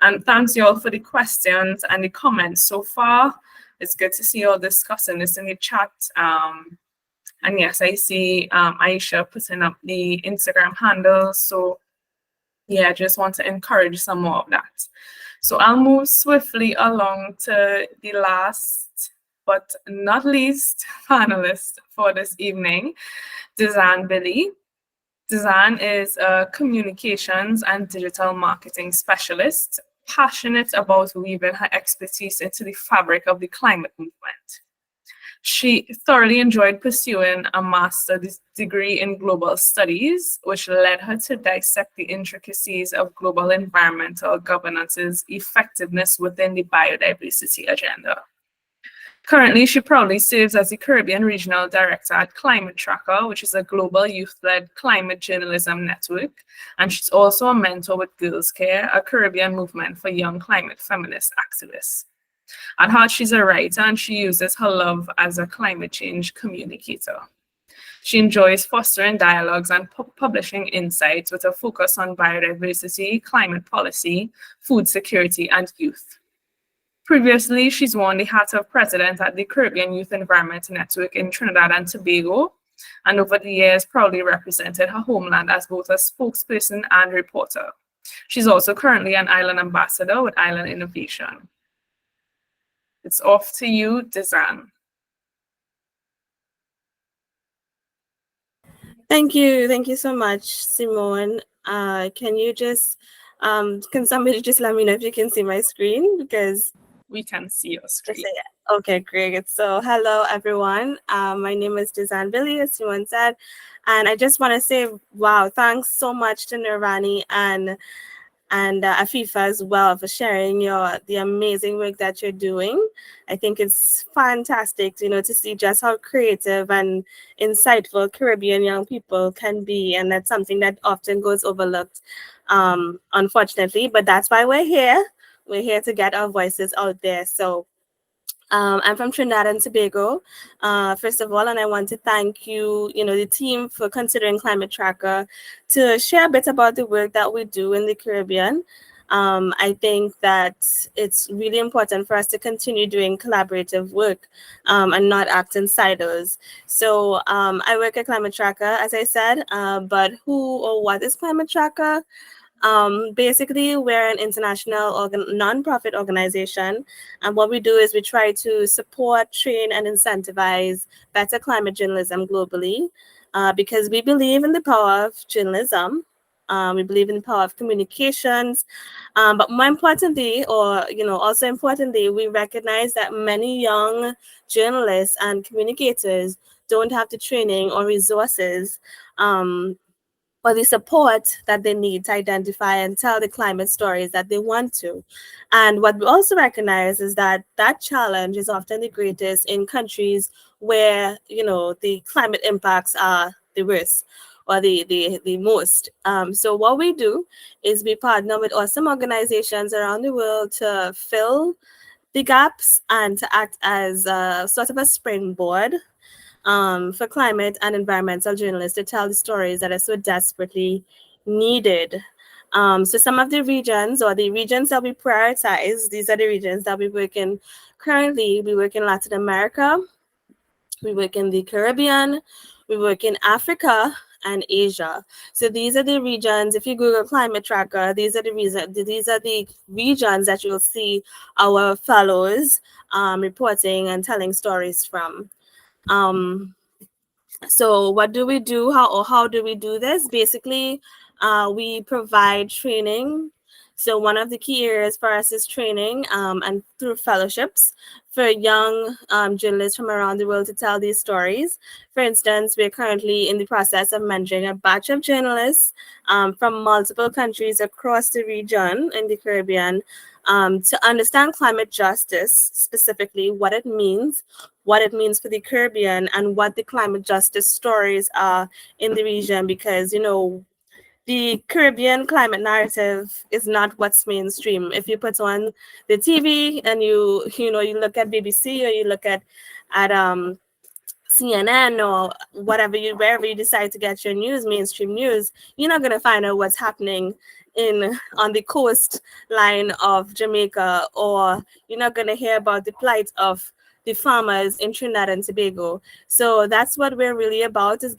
And thanks you all for the questions and the comments so far. It's good to see you all discussing this in the chat. And yes, I see Aisha putting up the Instagram handle. So yeah, I just want to encourage some more of that. So I'll move swiftly along to the last but not least panelist for this evening, Dizan Billy. Dizan is a communications and digital marketing specialist, passionate about weaving her expertise into the fabric of the climate movement. She thoroughly enjoyed pursuing a master's degree in global studies, which led her to dissect the intricacies of global environmental governance's effectiveness within the biodiversity agenda. Currently, she proudly serves as the Caribbean Regional Director at Climate Tracker, which is a global youth-led climate journalism network. And she's also a mentor with Girls Care, a Caribbean movement for young climate feminist activists. At heart, she's a writer, and she uses her love as a climate change communicator. She enjoys fostering dialogues and publishing insights with a focus on biodiversity, climate policy, food security, and youth. Previously, she's worn the hat of president at the Caribbean Youth Environment Network in Trinidad and Tobago, and over the years proudly represented her homeland as both a spokesperson and reporter. She's also currently an island ambassador with Island Innovation. It's off to you, Dizan. Thank you so much, Simone. Can you just, can somebody just let me know if you can see my screen? Because we can see your screen. Okay, great. So hello, everyone. My name is Dizan Billy, as Simone said. And I just want to say, wow, thanks so much to Nirvani and and Afifa as well for sharing the amazing work that you're doing. I think it's fantastic, to see just how creative and insightful Caribbean young people can be, and that's something that often goes overlooked, unfortunately. But that's why we're here. We're here to get our voices out there. So I'm from Trinidad and Tobago, first of all, and I want to thank you, the team for considering Climate Tracker to share a bit about the work that we do in the Caribbean. I think that it's really important for us to continue doing collaborative work and not act in silos. So I work at Climate Tracker, as I said, but who or what is Climate Tracker? Basically, we're an international non-profit organization, and what we do is we try to support, train, and incentivize better climate journalism globally, because we believe in the power of journalism. We believe in the power of communications, but more importantly, or also importantly, we recognize that many young journalists and communicators don't have the training or resources. Or the support that they need to identify and tell the climate stories that they want to. And what we also recognize is that that challenge is often the greatest in countries where, the climate impacts are the worst or the most. So what we do is we partner with awesome organizations around the world to fill the gaps and to act as a sort of a springboard for climate and environmental journalists to tell the stories that are so desperately needed. So some of the regions or the regions that we prioritize, these are the regions that we work in currently. We work in Latin America, we work in the Caribbean, we work in Africa and Asia. So these are the regions, if you Google Climate Tracker, these are the regions that you'll see our fellows reporting and telling stories from. So what do we do? How do we do this? Basically, we provide training. So one of the key areas for us is training and through fellowships for young journalists from around the world to tell these stories. For instance, we're currently in the process of mentoring a batch of journalists from multiple countries across the region in the Caribbean to understand climate justice, specifically what it means for the Caribbean, and what the climate justice stories are in the region, because, the Caribbean climate narrative is not what's mainstream. If you put on the TV and you look at BBC or you look at CNN or wherever you decide to get your news, mainstream news, you're not going to find out what's happening on the coastline of Jamaica, or you're not going to hear about the plight of the farmers in Trinidad and Tobago. So that's what we're really about, is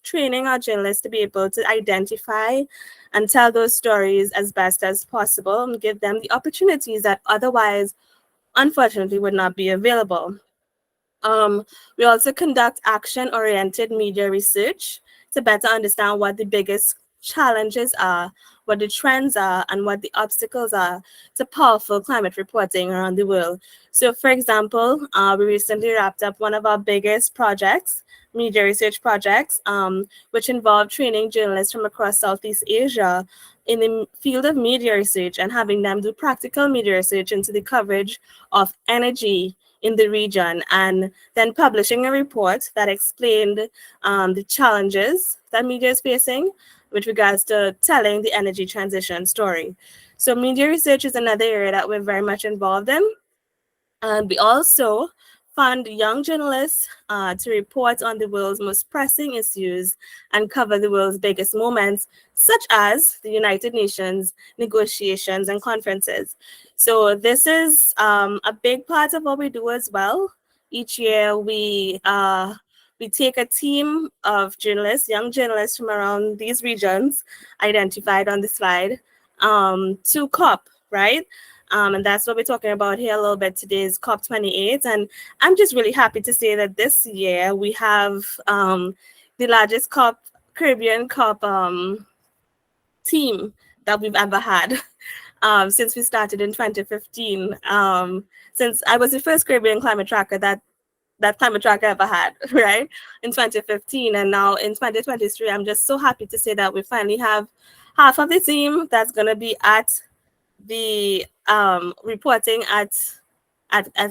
training our journalists to be able to identify and tell those stories as best as possible and give them the opportunities that otherwise, unfortunately, would not be available. We also conduct action-oriented media research to better understand what the biggest challenges are, what the trends are, and what the obstacles are to powerful climate reporting around the world. So, for example, we recently wrapped up one of our biggest projects, media research projects, which involved training journalists from across Southeast Asia in the field of media research and having them do practical media research into the coverage of energy in the region, and then publishing a report that explained the challenges that media is facing with regards to telling the energy transition story. So media research is another area that we're very much involved in. And we also fund young journalists to report on the world's most pressing issues and cover the world's biggest moments, such as the United Nations negotiations and conferences. So this is a big part of what we do as well. Each year we take a team of journalists, young journalists from around these regions, identified on the slide, to COP, right? And that's what we're talking about here a little bit today, is COP28. And I'm just really happy to say that this year we have the largest Caribbean COP team that we've ever had since we started in 2015. Since I was the first Caribbean climate tracker that climate tracker ever had, right, in 2015. And now in 2023, I'm just so happy to say that we finally have half of the team that's going to be at the reporting at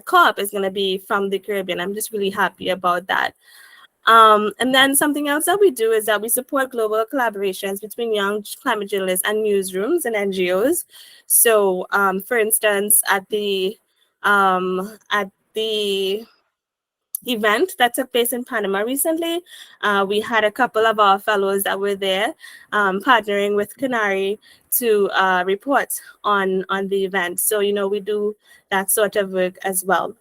COP is going to be from the Caribbean. I'm just really happy about that. And then something else that we do is that we support global collaborations between young climate journalists and newsrooms and NGOs. So, for instance, at the event that took place in Panama recently, we had a couple of our fellows that were there, partnering with Canary to report on the event. So, we do that sort of work as well.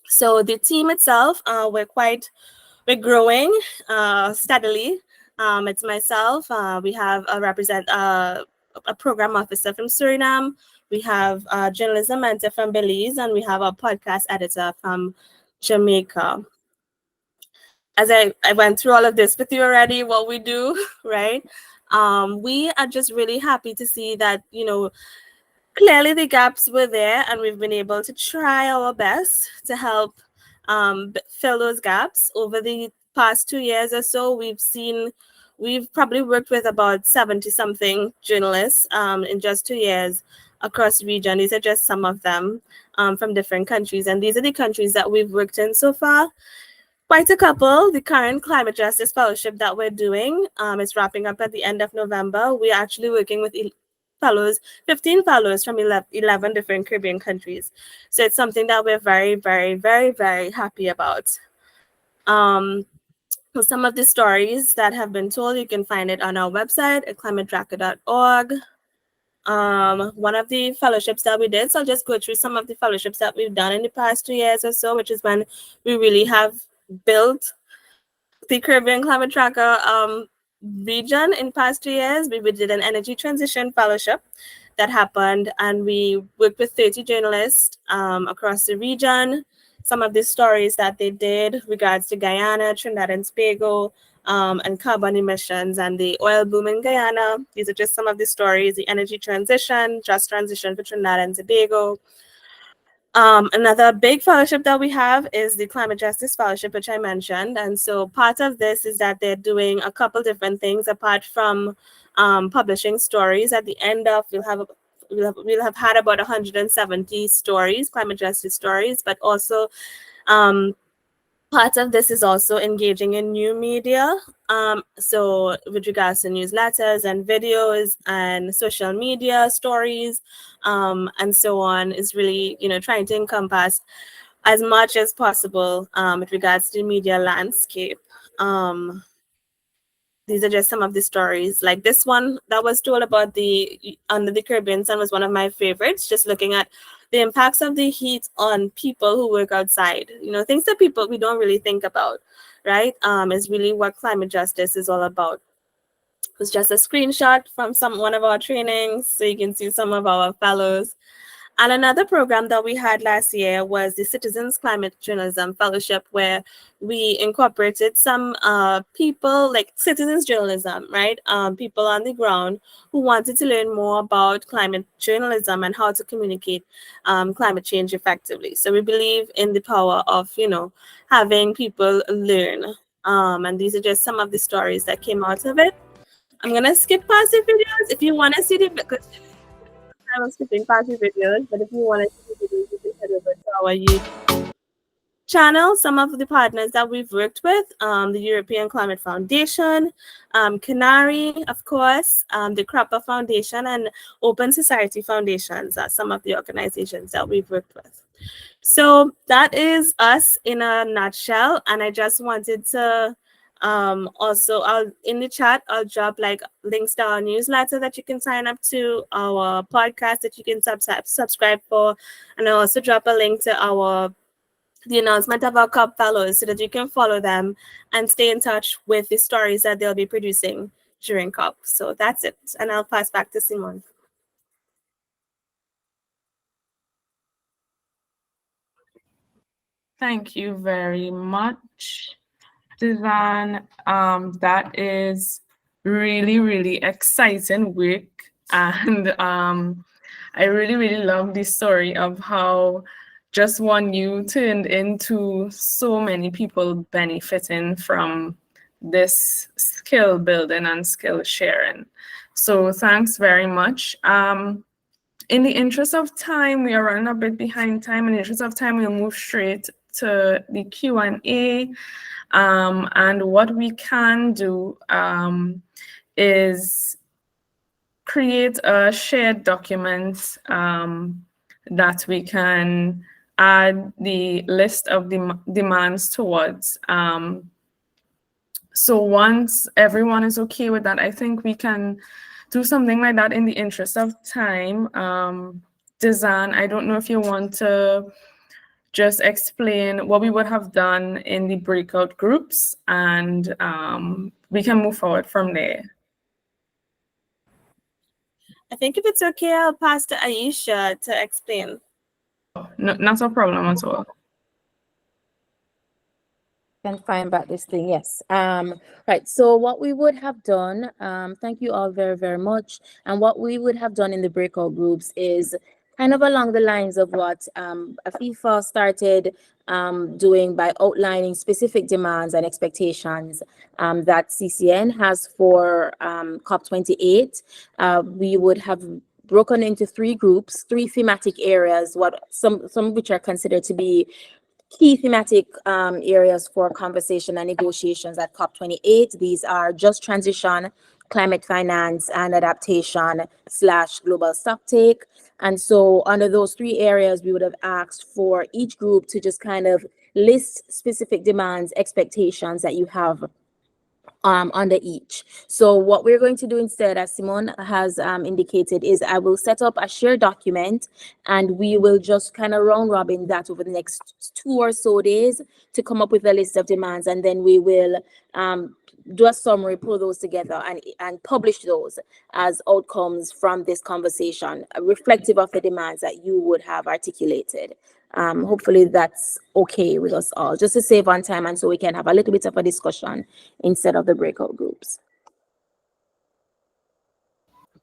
So the team itself, we're growing steadily. It's myself. We have a program officer from Suriname. We have a journalism mentor from Belize, and we have a podcast editor from Jamaica. As I went through all of this with you already, what we do, right? We are just really happy to see that, clearly the gaps were there, and we've been able to try our best to help fill those gaps. Over the past 2 years or so, we've probably worked with about 70 something journalists in just 2 years across the region. These are just some of them from different countries, and these are the countries that we've worked in so far. Quite a couple. The current Climate Justice Fellowship that we're doing is wrapping up at the end of November. We're actually working with 15 fellows from 11 different Caribbean countries. So it's something that we're very, very, very, very happy about. Some of the stories that have been told, you can find it on our website at climatetracker.org. One of the fellowships that we did, so I'll just go through some of the fellowships that we've done in the past 2 years or so, which is when we really have built the Caribbean Climate Tracker region in past 2 years. We did an energy transition fellowship that happened, and we worked with 30 journalists across the region. Some of the stories that they did regards to Guyana, Trinidad and Tobago, and carbon emissions and the oil boom in Guyana. These are just some of the stories. The energy transition, just transition for Trinidad and Tobago. Another big fellowship that we have is the Climate Justice Fellowship, which I mentioned. And so part of this is that they're doing a couple different things apart from publishing stories. At the end of, we'll have had about 170 stories, climate justice stories, but also part of this is also engaging in new media. So with regards to newsletters and videos and social media stories and so on, is really, trying to encompass as much as possible with regards to the media landscape. These are just some of the stories. Like this one that was told about the Under the Caribbean Sun was one of my favorites, just looking at the impacts of the heat on people who work outside. Things that we don't really think about, right? Is really what climate justice is all about. It's just a screenshot from one of our trainings, so you can see some of our fellows. And another program that we had last year was the Citizens Climate Journalism Fellowship, where we incorporated some people, like citizens journalism, right? People on the ground who wanted to learn more about climate journalism and how to communicate climate change effectively. So we believe in the power of, having people learn. And these are just some of the stories that came out of it. I'm going to skip past the videos. If you want to see the videos, I was skipping past the videos, but if you want to see the videos, you can head over to our YouTube channel. Some of the partners that we've worked with, the European Climate Foundation, Canary, of course, the Crapper Foundation, and Open Society Foundations are some of the organizations that we've worked with. So that is us in a nutshell, and I just wanted to also, in the chat, I'll drop like links to our newsletter that you can sign up to, our podcast that you can subscribe for, and I'll also drop a link to the announcement of our COP fellows so that you can follow them and stay in touch with the stories that they'll be producing during COP. So that's it, and I'll pass back to Simone. Thank you very much, Divan. That is really, really exciting work. And I really, really love the story of how just one you turned into so many people benefiting from this skill building and skill sharing. So thanks very much. In the interest of time, we are running a bit behind time. In the interest of time, we'll move straight to the Q&A. And what we can do is create a shared document that we can add the list of demands towards. So once everyone is okay with that, I think we can do something like that in the interest of time. Dizan, I don't know if you want to just explain what we would have done in the breakout groups, and we can move forward from there. I think if it's okay, I'll pass to Aisha to explain. No, not a problem at all. Can find back this thing, yes. Right, so what we would have done, thank you all very, very much. And what we would have done in the breakout groups is kind of along the lines of what Afifa started doing by outlining specific demands and expectations that CCN has for COP28. We would have broken into three groups, three thematic areas, some of which are considered to be key thematic areas for conversation and negotiations at COP28. These are just transition, climate finance, and adaptation / global stocktake. And so under those three areas, we would have asked for each group to just kind of list specific demands, expectations that you have under each. So what we're going to do instead, as Simone has indicated, is I will set up a shared document and we will just kind of round robin that over the next 2 or so days to come up with a list of demands, and then we will do a summary, pull those together and publish those as outcomes from this conversation, reflective of the demands that you would have articulated. Hopefully that's okay with us all, just to save on time and so we can have a little bit of a discussion instead of the breakout groups.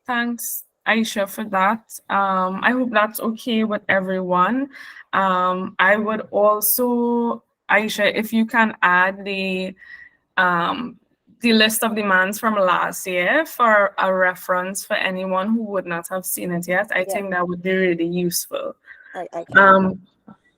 Thanks, Aisha, for that. I hope that's okay with everyone. I would also, Aisha, if you can add the list of demands from last year for a reference for anyone who would not have seen it yet, I think that would be really useful. I can.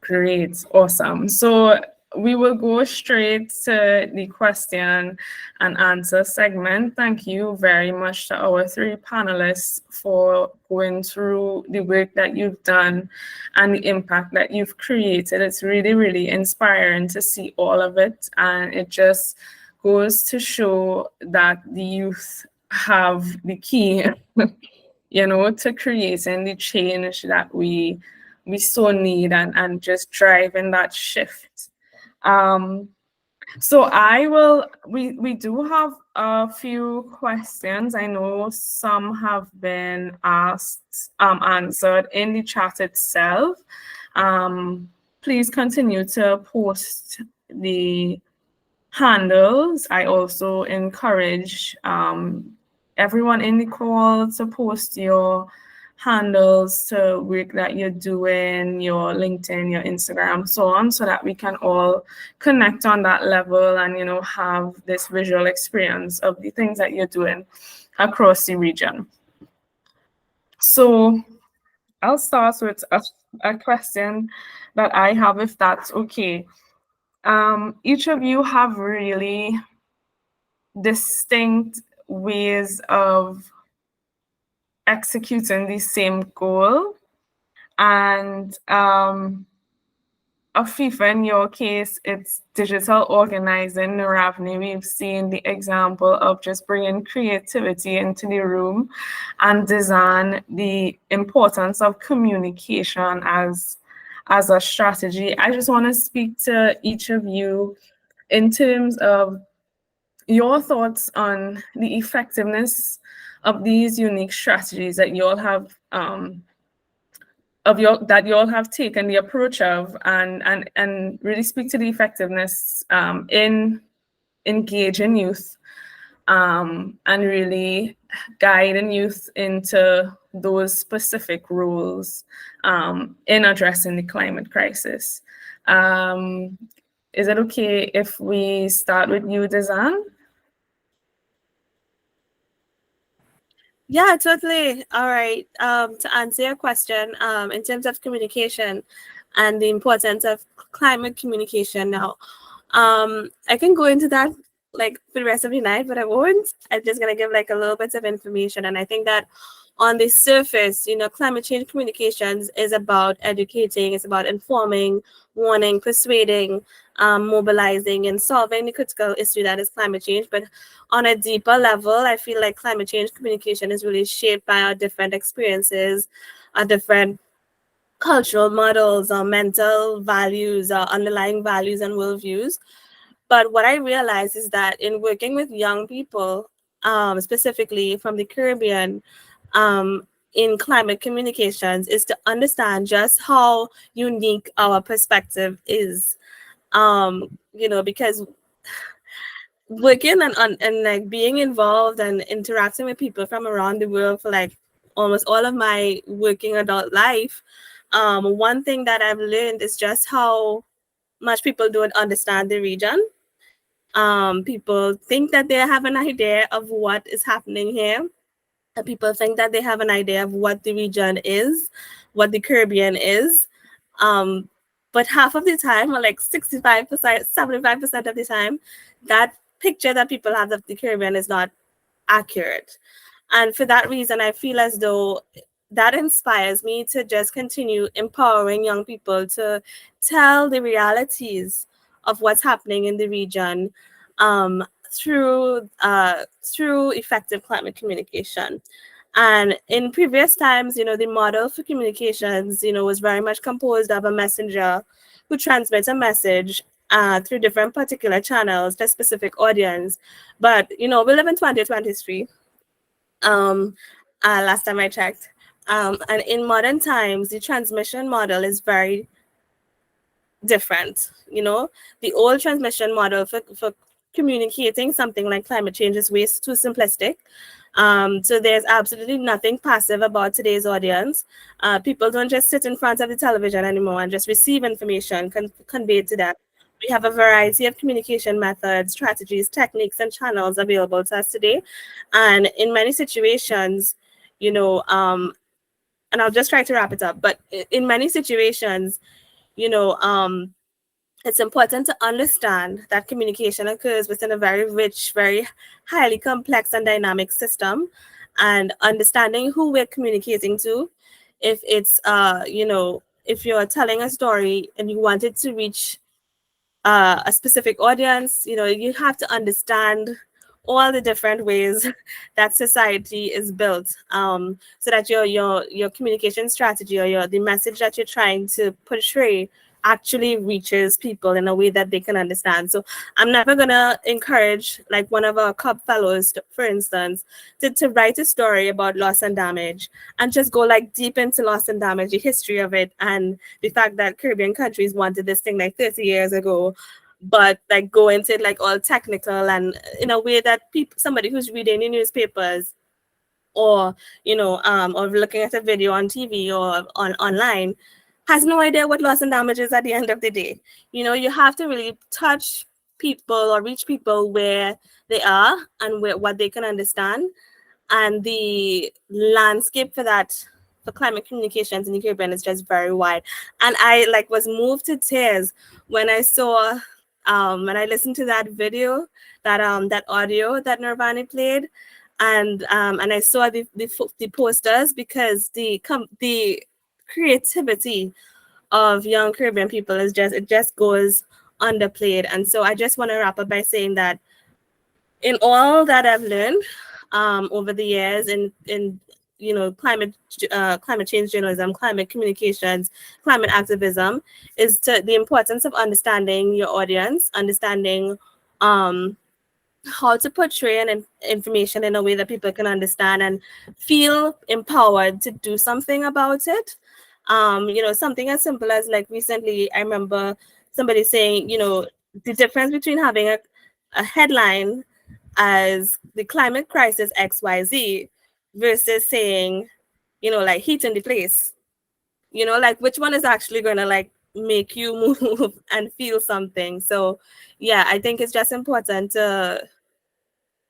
Great, awesome. So we will go straight to the question and answer segment. Thank you very much to our three panelists for going through the work that you've done and the impact that you've created. It's really, really inspiring to see all of it. And it just goes to show that the youth have the key, to creating the change that we so need and just driving that shift. So we do have a few questions. I know some have been answered in the chat itself. Please continue to post the handles. I also encourage everyone in the call to post your handles to work that you're doing, your LinkedIn, your Instagram, so on, so that we can all connect on that level and, have this visual experience of the things that you're doing across the region. So I'll start with a question that I have, if that's okay. Each of you have really distinct ways of executing the same goal. And Afifa, in your case, it's digital organizing. Ravni, we've seen the example of just bringing creativity into the room, and Dizan, the importance of communication as a strategy. I just want to speak to each of you in terms of your thoughts on the effectiveness of these unique strategies that you all have that you all have taken the approach of, and really speak to the effectiveness in engaging youth and really guiding youth into those specific roles in addressing the climate crisis. Is it okay if we start with you, Dizan? Yeah, totally. All right. To answer your question, in terms of communication and the importance of climate communication now, I can go into that like for the rest of the night, but I won't. I'm just gonna give like a little bit of information. And I think that on the surface, climate change communications is about educating, it's about informing, warning, persuading, mobilizing, and solving the critical issue that is climate change. But on a deeper level, I feel like climate change communication is really shaped by our different experiences, our different cultural models, our mental values, our underlying values and worldviews. But what I realized is that in working with young people, specifically from the Caribbean, in climate communications, is to understand just how unique our perspective is. Because working and like being involved and interacting with people from around the world for like almost all of my working adult life, one thing that I've learned is just how much people don't understand the region. People think that they have an idea of what is happening here. People think that they have an idea of what the region is, what the Caribbean is. Um, but half of the time, or like 65%, 75% of the time, that picture that people have of the Caribbean is not accurate. And for that reason, I feel as though that inspires me to just continue empowering young people to tell the realities of what's happening in the region, through effective climate communication. And in previous times, the model for communications, was very much composed of a messenger who transmits a message through different particular channels to a specific audience. But, we live in 2023, last time I checked. And in modern times, the transmission model is very different. The old transmission model for communicating something like climate change is way too simplistic. So there's absolutely nothing passive about today's audience. People don't just sit in front of the television anymore and just receive information conveyed to them. We have a variety of communication methods, strategies, techniques, and channels available to us today. And in many situations, and I'll just try to wrap it up, but in many situations, you know, um, it's important to understand that communication occurs within a very rich, very highly complex and dynamic system, and understanding who we're communicating to. If it's, if you're telling a story and you want it to reach a specific audience, you have to understand all the different ways that society is built, so that your communication strategy, or the message that you're trying to portray actually reaches people in a way that they can understand. So I'm never gonna encourage like one of our COP fellows, for instance, to write a story about loss and damage and just go like deep into loss and damage, the history of it, and the fact that Caribbean countries wanted this thing like 30 years ago, but like go into it like all technical and in a way that somebody who's reading the newspapers, or or looking at a video on TV or online, has no idea what loss and damage is at the end of the day. You have to really touch people or reach people where they are and what they can understand. And the landscape for that, for climate communications in the Caribbean, is just very wide. And I like was moved to tears when I saw, when I listened to that video, that audio that Nirvana played, and I saw the posters, because the creativity of young Caribbean people it just goes underplayed. And so I just want to wrap up by saying that in all that I've learned over the years in climate change journalism, climate communications, climate activism, is to the importance of understanding your audience, understanding how to portray information in a way that people can understand and feel empowered to do something about it. Something as simple as, like, recently I remember somebody saying, the difference between having a headline as the climate crisis XYZ versus saying, like, heat in the place, like, which one is actually going to like make you move and feel something. So yeah, I think it's just important to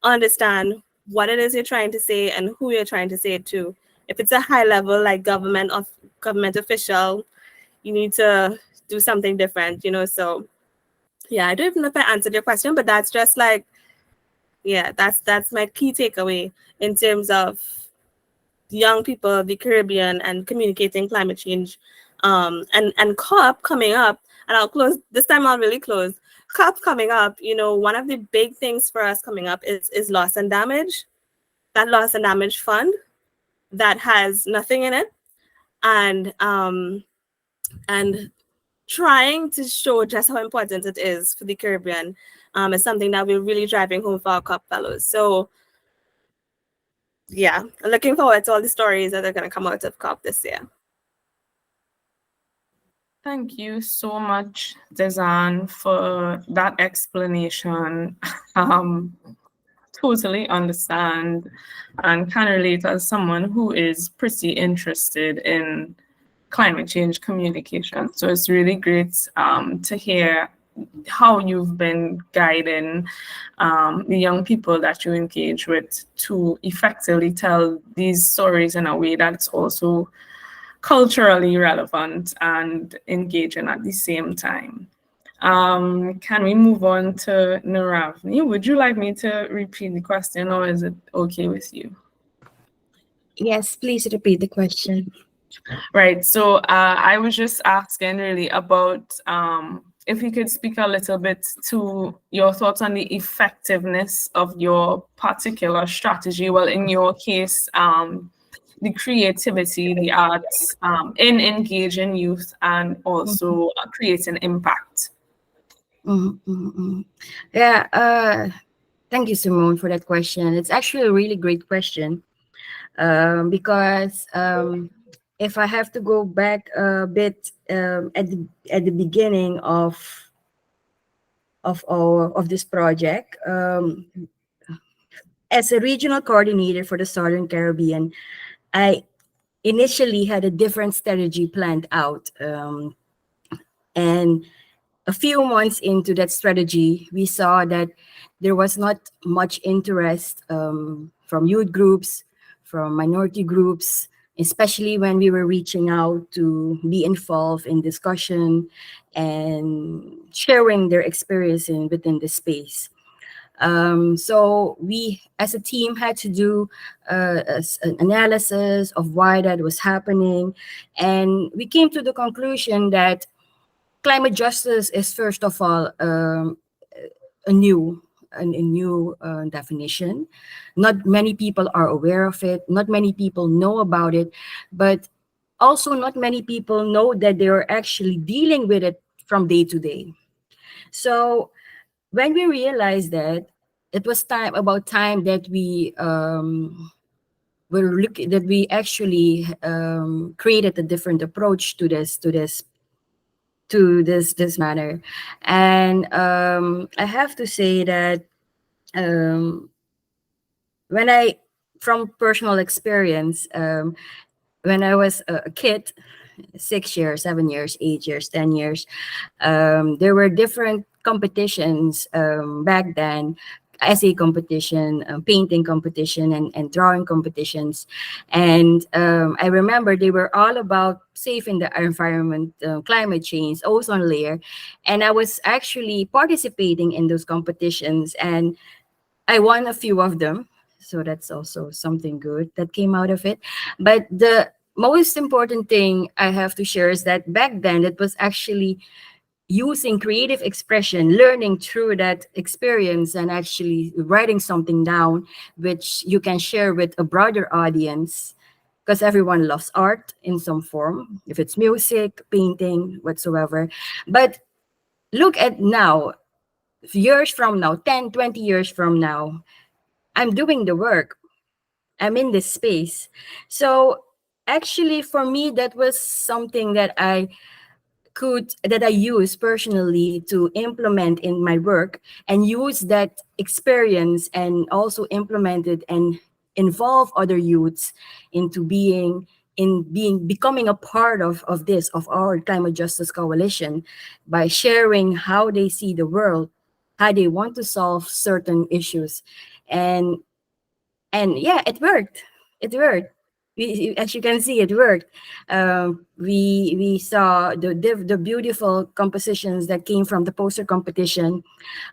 understand what it is you're trying to say and who you're trying to say it to. If it's a high level like government official, you need to do something different, So yeah, I don't even know if I answered your question, but that's just like, yeah, that's my key takeaway in terms of young people of the Caribbean and communicating climate change. And COP coming up, and I'll close this time. I'll really close. COP coming up. One of the big things for us coming up is loss and damage. That loss and damage fund that has nothing in it, and trying to show just how important it is for the Caribbean is something that we're really driving home for our COP fellows. So yeah, I'm looking forward to all the stories that are going to come out of COP this year. Thank you so much, Dezan, for that explanation. Totally understand and can relate as someone who is pretty interested in climate change communication. So it's really great to hear how you've been guiding the young people that you engage with to effectively tell these stories in a way that's also culturally relevant and engaging at the same time. Can we move on to Naravni? Would you like me to repeat the question, or is it okay with you? Yes, please repeat the question. Right. So I was just asking really about if you could speak a little bit to your thoughts on the effectiveness of your particular strategy. Well, in your case, the creativity, the arts, in engaging youth and also creating impact. Yeah, thank you, Simone, for that question. It's actually a really great question because if I have to go back a bit at the beginning of this project, as a regional coordinator for the Southern Caribbean, I initially had a different strategy planned out, and a few months into that strategy, we saw that there was not much interest from youth groups, from minority groups, especially when we were reaching out to be involved in discussion and sharing their experience within the space. So we, as a team, had to do an analysis of why that was happening, and we came to the conclusion that climate justice is first of all a new definition. Not many people are aware of it. Not many people know about it, but also not many people know that they are actually dealing with it from day to day. So when we realized that, it was about time that we that we actually created a different approach to this matter. And I have to say that um, when I from personal experience, when I was a kid, 6 years, 7 years, 8 years, 10 years, there were different competitions back then, essay competition, painting competition, and drawing competitions. And I remember they were all about saving the environment, climate change, ozone layer. And I was actually participating in those competitions, and I won a few of them. So that's also something good that came out of it. But the most important thing I have to share is that back then it was actually using creative expression, learning through that experience, and actually writing something down, which you can share with a broader audience, because everyone loves art in some form, if it's music, painting, whatsoever. But look at now, years from now, 10, 20 years from now, I'm doing the work. I'm in this space. So actually, for me, that was something that I use personally to implement in my work, and use that experience and also implement it and involve other youths into becoming a part of our climate justice coalition, by sharing how they see the world, how they want to solve certain issues. And And yeah, it worked. It worked. As you can see, it worked. We saw the beautiful compositions that came from the poster competition.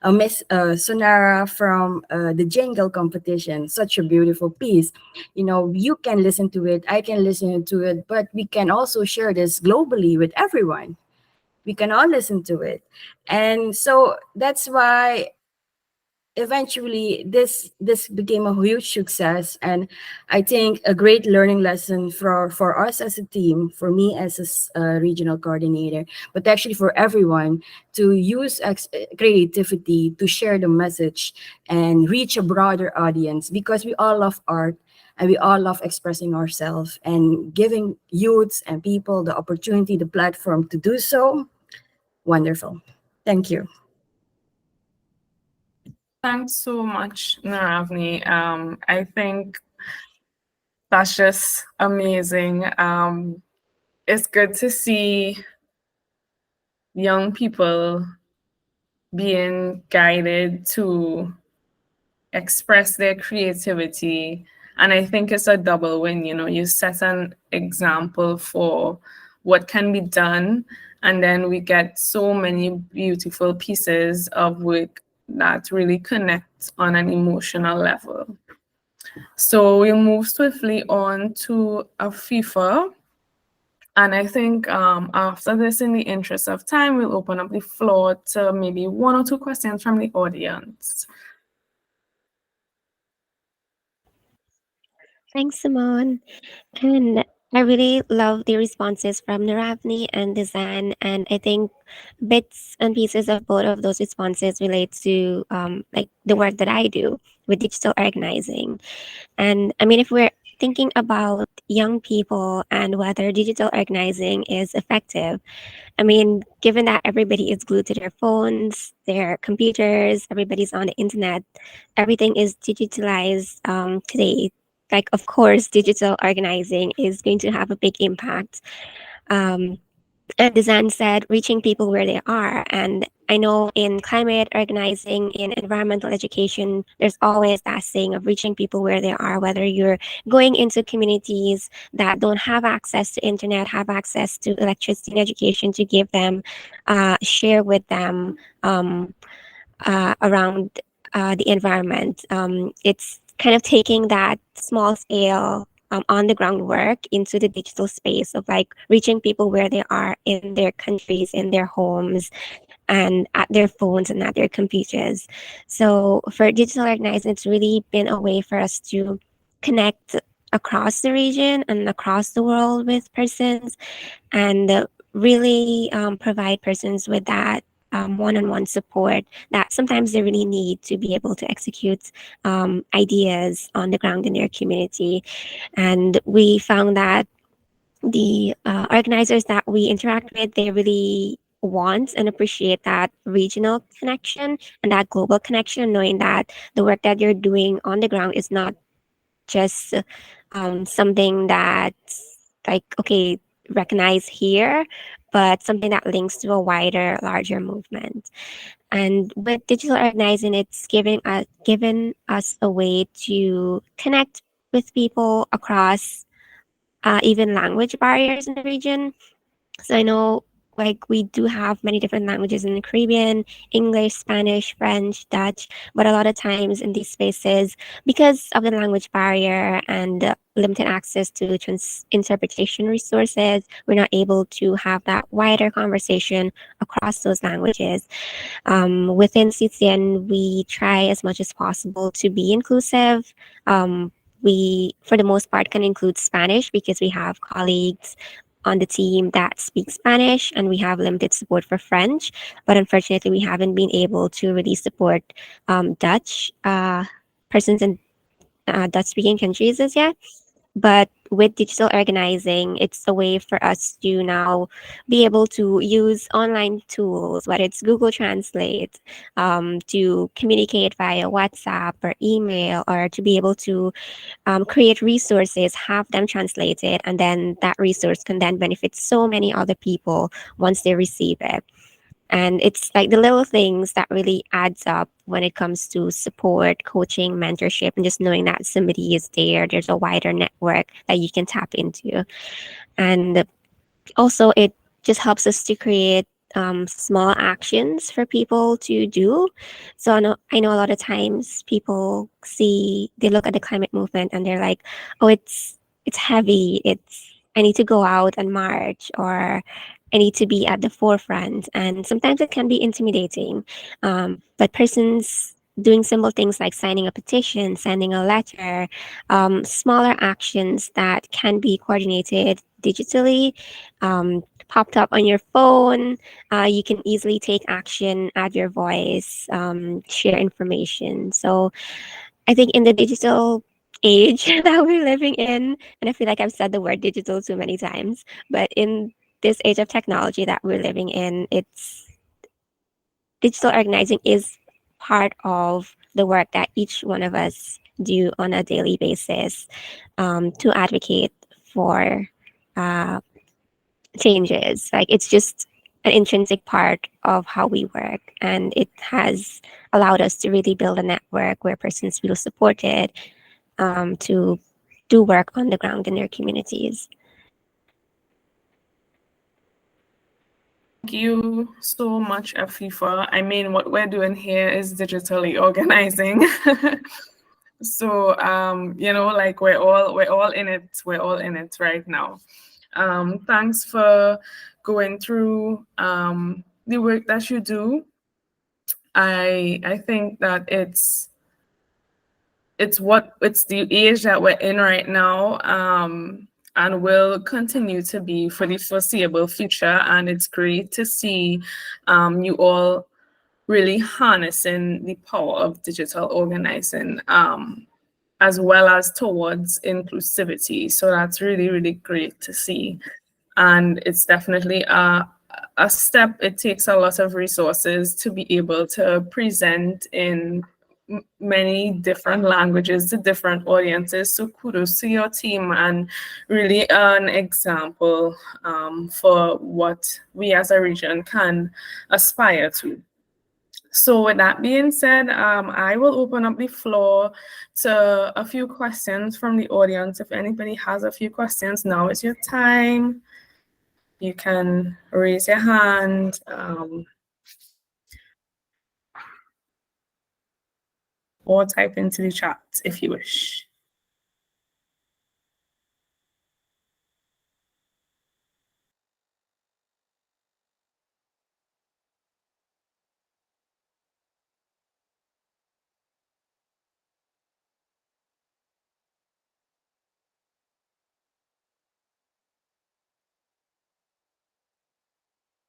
Miss Sonara from the Jingle competition, such a beautiful piece. You know, you can listen to it, I can listen to it, but we can also share this globally with everyone. We can all listen to it, and so that's why eventually this became a huge success, and I think a great learning lesson for us as a team, for me as a regional coordinator, but actually for everyone, to use creativity to share the message and reach a broader audience, because we all love art and we all love expressing ourselves, and giving youths and people the opportunity, the platform to do so. Wonderful. Thank you. Thanks so much, Naravni. I think that's just amazing. It's good to see young people being guided to express their creativity. And I think it's a double win. You know, you set an example for what can be done, and then we get so many beautiful pieces of work that really connect on an emotional level. So we'll move swiftly on to FIFA. And I think after this, in the interest of time, we'll open up the floor to maybe one or two questions from the audience. Thanks, Simone. And I really love the responses from Naravni and Dizan. And I think bits and pieces of both of those responses relate to like the work that I do with digital organizing. And I mean, if we're thinking about young people and whether digital organizing is effective, I mean, given that everybody is glued to their phones, their computers, everybody's on the internet, everything is digitalized today. Like, of course, digital organizing is going to have a big impact. And Dizan said, reaching people where they are. And I know in climate organizing, in environmental education, there's always that saying of reaching people where they are, whether you're going into communities that don't have access to internet, have access to electricity and education to give them, share with them around the environment. It's kind of taking that small scale on the ground work into the digital space of like reaching people where they are in their countries, in their homes, and at their phones and at their computers. So for digital organizing, it's really been a way for us to connect across the region and across the world with persons, and really provide persons with that one-on-one support that sometimes they really need to be able to execute ideas on the ground in their community. And we found that the organizers that we interact with, they really want and appreciate that regional connection and that global connection, knowing that the work that you're doing on the ground is not just something that's like, okay, recognized here, but something that links to a wider, larger movement. And with digital organizing, it's given us a way to connect with people across even language barriers in the region. So I know like we do have many different languages in the Caribbean, English, Spanish, French, Dutch, but a lot of times in these spaces, because of the language barrier and limited access to interpretation resources, we're not able to have that wider conversation across those languages. Within CCN, we try as much as possible to be inclusive. We, for the most part, can include Spanish because we have colleagues on the team that speak Spanish, and we have limited support for French. But unfortunately, we haven't been able to really support Dutch persons in Dutch-speaking countries as yet. But with digital organizing, it's a way for us to now be able to use online tools, whether it's Google Translate, to communicate via WhatsApp or email, or to be able to create resources, have them translated, and then that resource can then benefit so many other people once they receive it. And it's like the little things that really adds up when it comes to support, coaching, mentorship, and just knowing that somebody is there. There's a wider network that you can tap into. And also, it just helps us to create small actions for people to do. So I know a lot of times people they look at the climate movement and they're like, oh, it's heavy. I need to go out and march, or I need to be at the forefront. And sometimes it can be intimidating. But persons doing simple things like signing a petition, sending a letter, smaller actions that can be coordinated digitally, popped up on your phone. You can easily take action, add your voice, share information. So I think in the digital age that we're living in, and I feel like I've said the word digital too many times, but in this age of technology that we're living in, it's digital organizing is part of the work that each one of us do on a daily basis, to advocate for uh, changes. Like it's just an intrinsic part of how we work, and it has allowed us to really build a network where persons feel supported, to do work on the ground in their communities. Thank you so much, Afifa. I mean, what we're doing here is digitally organizing. So like we're all in it. We're all in it right now. Thanks for going through the work that you do. I think that it's the age that we're in right now, and will continue to be for the foreseeable future. And it's great to see you all really harnessing the power of digital organizing, as well as towards inclusivity. So that's really, really great to see. And it's definitely a step. It takes a lot of resources to be able to present in many different languages to different audiences. So kudos to your team, and really an example for what we as a region can aspire to. So with that being said, I will open up the floor to a few questions from the audience. If anybody has a few questions, now is your time. You can raise your hand. Or type into the chat if you wish.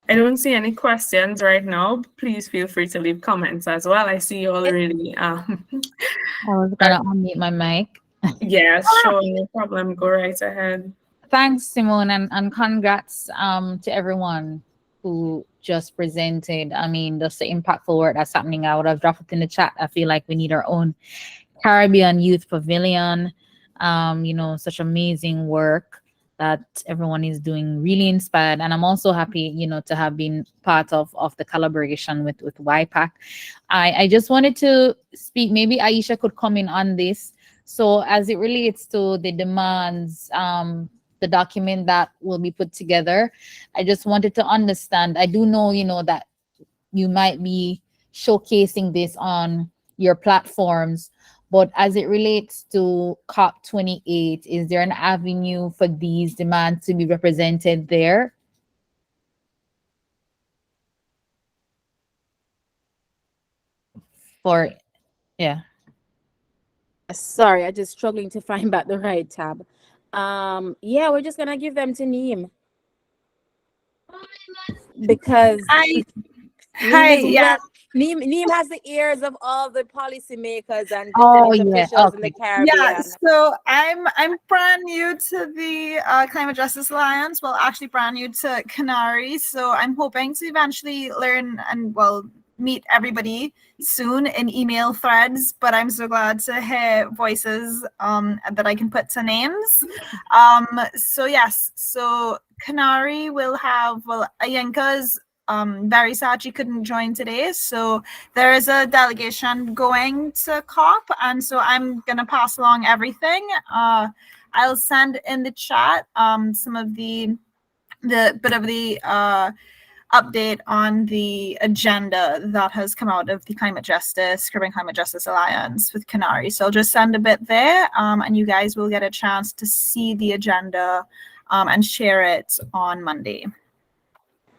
I don't see any questions right now. Please feel free to leave comments as well. I see you already. I was gonna unmute my mic. Yes, sure, no problem. Go right ahead. Thanks, Simone, and congrats to everyone who just presented. I mean, just the impactful work that's happening. I would have dropped it in the chat. I feel like we need our own Caribbean Youth Pavilion. Such amazing work that everyone is doing, really inspired. And I'm also happy, to have been part of the collaboration with YPAC. I just wanted to speak, maybe Aisha could come in on this. So as it relates to the demands, the document that will be put together, I just wanted to understand. I do know, that you might be showcasing this on your platforms, but as it relates to COP28, is there an avenue for these demands to be represented there? Yeah. Sorry, I'm just struggling to find back the right tab. Yeah, we're just gonna give them to Neem because Neem has the ears of all the policymakers and different officials in the Caribbean. Yeah, so I'm brand new to the Climate Justice Alliance. Well, actually brand new to Canary. So I'm hoping to eventually learn and meet everybody soon in email threads, but I'm so glad to hear voices that I can put to names. So yes, so Canary will have, Ayenka's very sad she couldn't join today. So there is a delegation going to COP, and so I'm gonna pass along everything. I'll send in the chat some of the bit of the update on the agenda that has come out of the Curbing Climate Justice Alliance with Canary. So I'll just send a bit there, and you guys will get a chance to see the agenda and share it on Monday.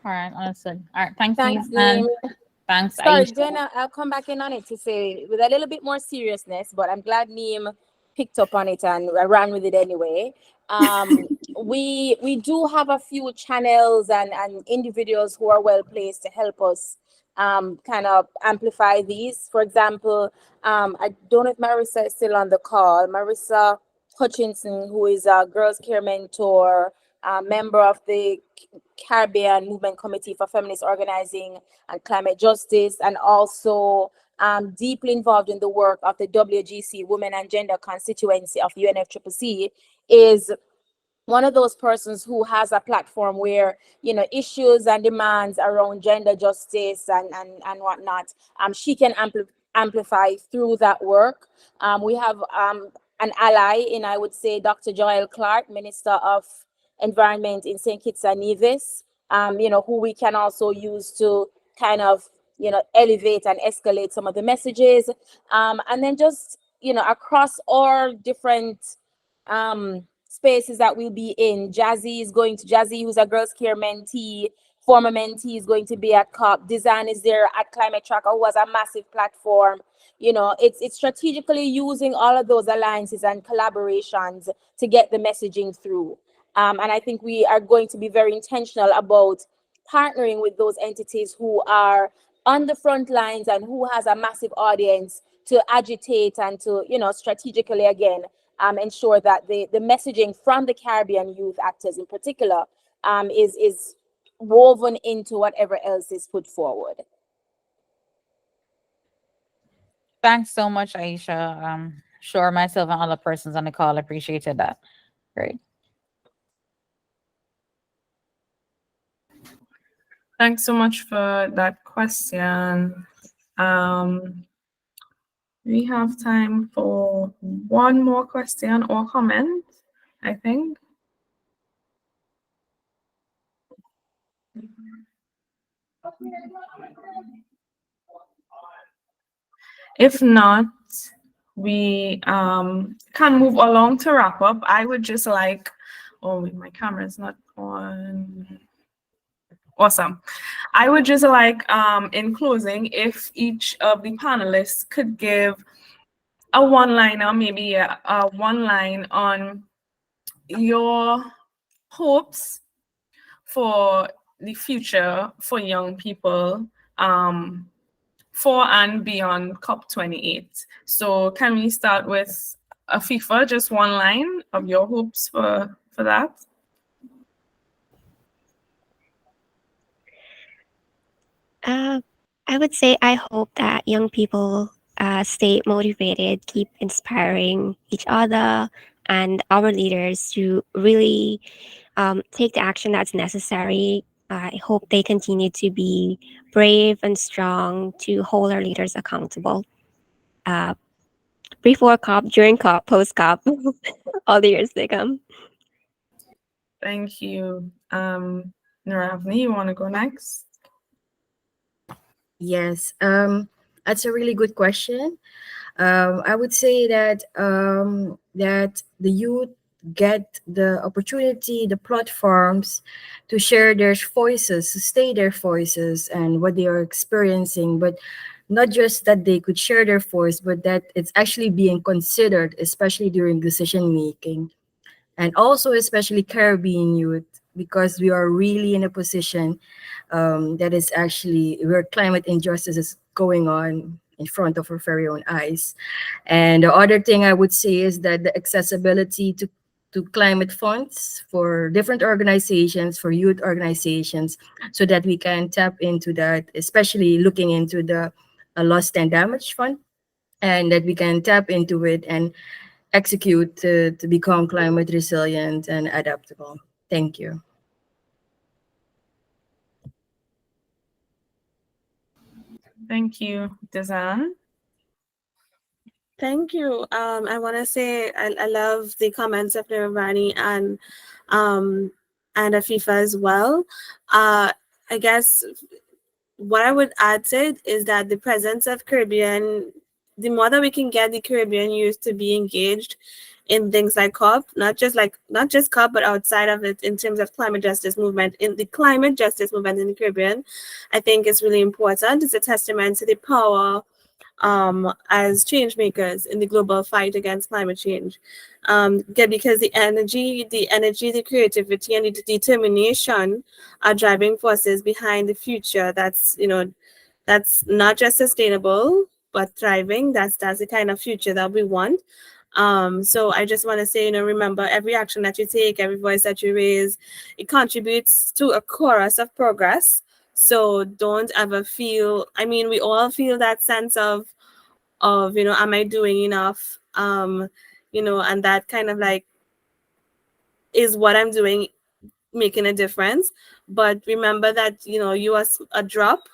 All right, understood. All right, thank Thanks, you. And Neem. thanks, Sorry, Aisha. Jen, I'll come back in on it to say with a little bit more seriousness, but I'm glad Neem picked up on it and I ran with it anyway. We do have a few channels and individuals who are well placed to help us kind of amplify these. For example, I don't know if Marissa is still on the call. Marissa Hutchinson, who is a Girls Care mentor, member of the Caribbean Movement Committee for Feminist Organizing and Climate Justice, and also deeply involved in the work of the WGC Women and Gender constituency of UNFCCC, is one of those persons who has a platform where, you know, issues and demands around gender justice and whatnot, she can amplify through that work. We have an ally in, I would say, Dr. Joel Clark, Minister of Environment in St. Kitts and Nevis, you know, who we can also use to kind of, you know, elevate and escalate some of the messages. And then just, you know, across all different spaces that we'll be in. Jazzy, who's a Girls Care mentee, former mentee, is going to be at COP. Design is there at Climate Tracker, who has a massive platform. You know, it's strategically using all of those alliances and collaborations to get the messaging through. And I think we are going to be very intentional about partnering with those entities who are on the front lines and who has a massive audience to agitate and to, you know, strategically again ensure that the messaging from the Caribbean youth actors in particular is woven into whatever else is put forward. Thanks so much, Aisha. Sure, myself and other persons on the call appreciated that. Great. Thanks so much for that question. We have time for one more question or comment, I think. If not, we can move along to wrap up. I would just like, oh, my camera is not on. Awesome. I would just like, in closing, if each of the panelists could give a one-liner, maybe a one-line on your hopes for the future for young people for and beyond COP28. So can we start with Afifa, just one line of your hopes for that? I would say I hope that young people stay motivated, keep inspiring each other and our leaders to really take the action that's necessary. I hope they continue to be brave and strong to hold our leaders accountable. Before COP, during COP, post COP, all the years to come. Thank you. Naravni, you want to go next? Yes, that's a really good question. I would say that that the youth get the opportunity, the platforms to share their voices, to stay their voices and what they are experiencing, but not just that they could share their voice, but that it's actually being considered, especially during decision making, and also especially Caribbean youth, because we are really in a position that is actually where climate injustice is going on in front of our very own eyes. And the other thing I would say is that the accessibility to climate funds for different organizations, for youth organizations, so that we can tap into that, especially looking into the lost and damaged fund, and that we can tap into it and execute to become climate resilient and adaptable. Thank you. Thank you, Dizan. Thank you. I want to say I love the comments of Nirvani and Afifa as well. I guess what I would add to it is that the presence of Caribbean, the more that we can get the Caribbean youth to be engaged in things like COP, not just COP, but outside of it in terms of climate justice movement, in the climate justice movement in the Caribbean, I think it's really important. It's a testament to the power as change makers in the global fight against climate change. Because the energy, the creativity, and the determination are driving forces behind the future. That's not just sustainable but thriving. That's the kind of future that we want. So I just want to say, remember, every action that you take, every voice that you raise, it contributes to a chorus of progress. So don't ever feel, I mean, we all feel that sense of am I doing enough? And that kind of like, is what I'm doing making a difference? But remember that, you are a drop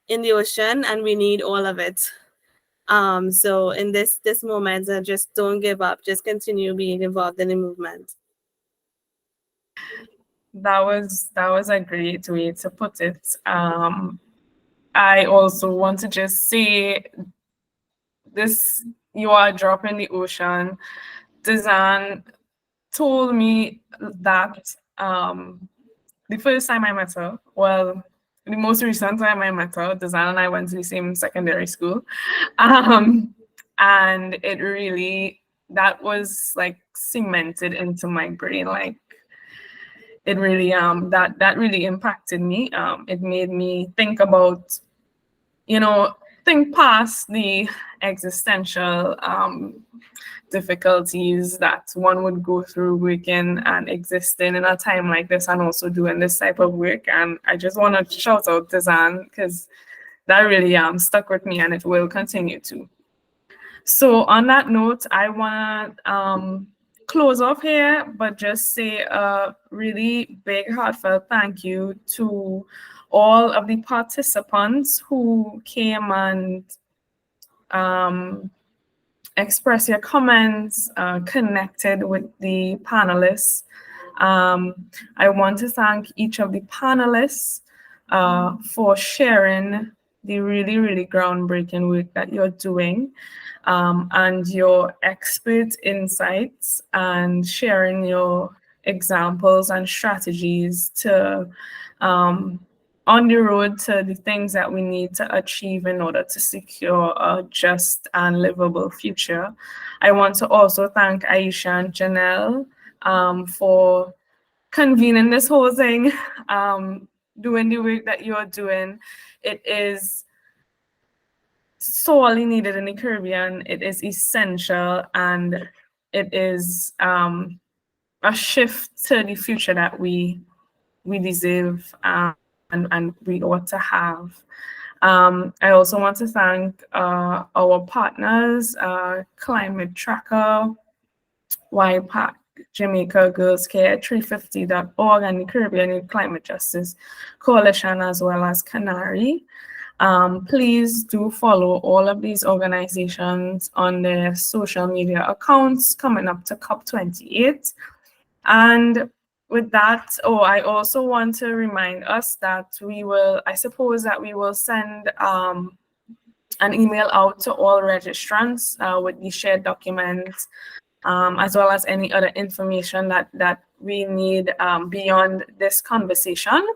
in the ocean and we need all of it. So in this moment, just don't give up, just continue being involved in the movement. That was a great way to put it. I also want to just say this: you are a drop in the ocean. Dizan told me that the first time I met her, well, the most recent time I met her, Dizan and I went to the same secondary school. And it really, that was like cemented into my brain. Like, it really that really impacted me. It made me think about, think past the existential difficulties that one would go through working and existing in a time like this, and also doing this type of work. And I just want to shout out to Zan, because that really stuck with me, and it will continue to. So on that note, I want to close off here, but just say a really big heartfelt thank you to all of the participants who came and express your comments, connected with the panelists. I want to thank each of the panelists for sharing the really, really groundbreaking work that you're doing, and your expert insights, and sharing your examples and strategies to on the road to the things that we need to achieve in order to secure a just and livable future. I want to also thank Aisha and Janelle for convening this whole thing, doing the work that you're doing. It is sorely needed in the Caribbean. It is essential, and it is a shift to the future that we deserve, and we ought to have. I also want to thank our partners, Climate Tracker, YPAC, Jamaica Girls Care, 350.org, and the Caribbean Climate Justice Coalition, as well as Canary. Please do follow all of these organizations on their social media accounts coming up to COP28. And with that, I also want to remind us that I suppose that we will send an email out to all registrants with the shared documents, as well as any other information that we need beyond this conversation.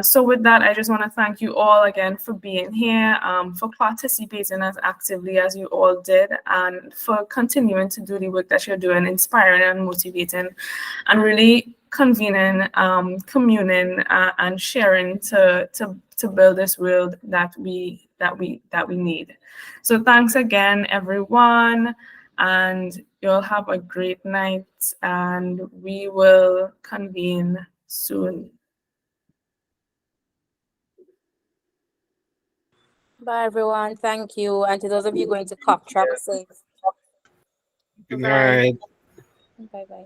So with that, I just want to thank you all again for being here, for participating as actively as you all did, and for continuing to do the work that you're doing, inspiring and motivating, and really convening, communing, and sharing to build this world that we need. So thanks again, everyone, and you'll have a great night, and we will convene soon. Bye, everyone. Thank you. And to those of you going to COP, travel safe. Good night. Bye bye.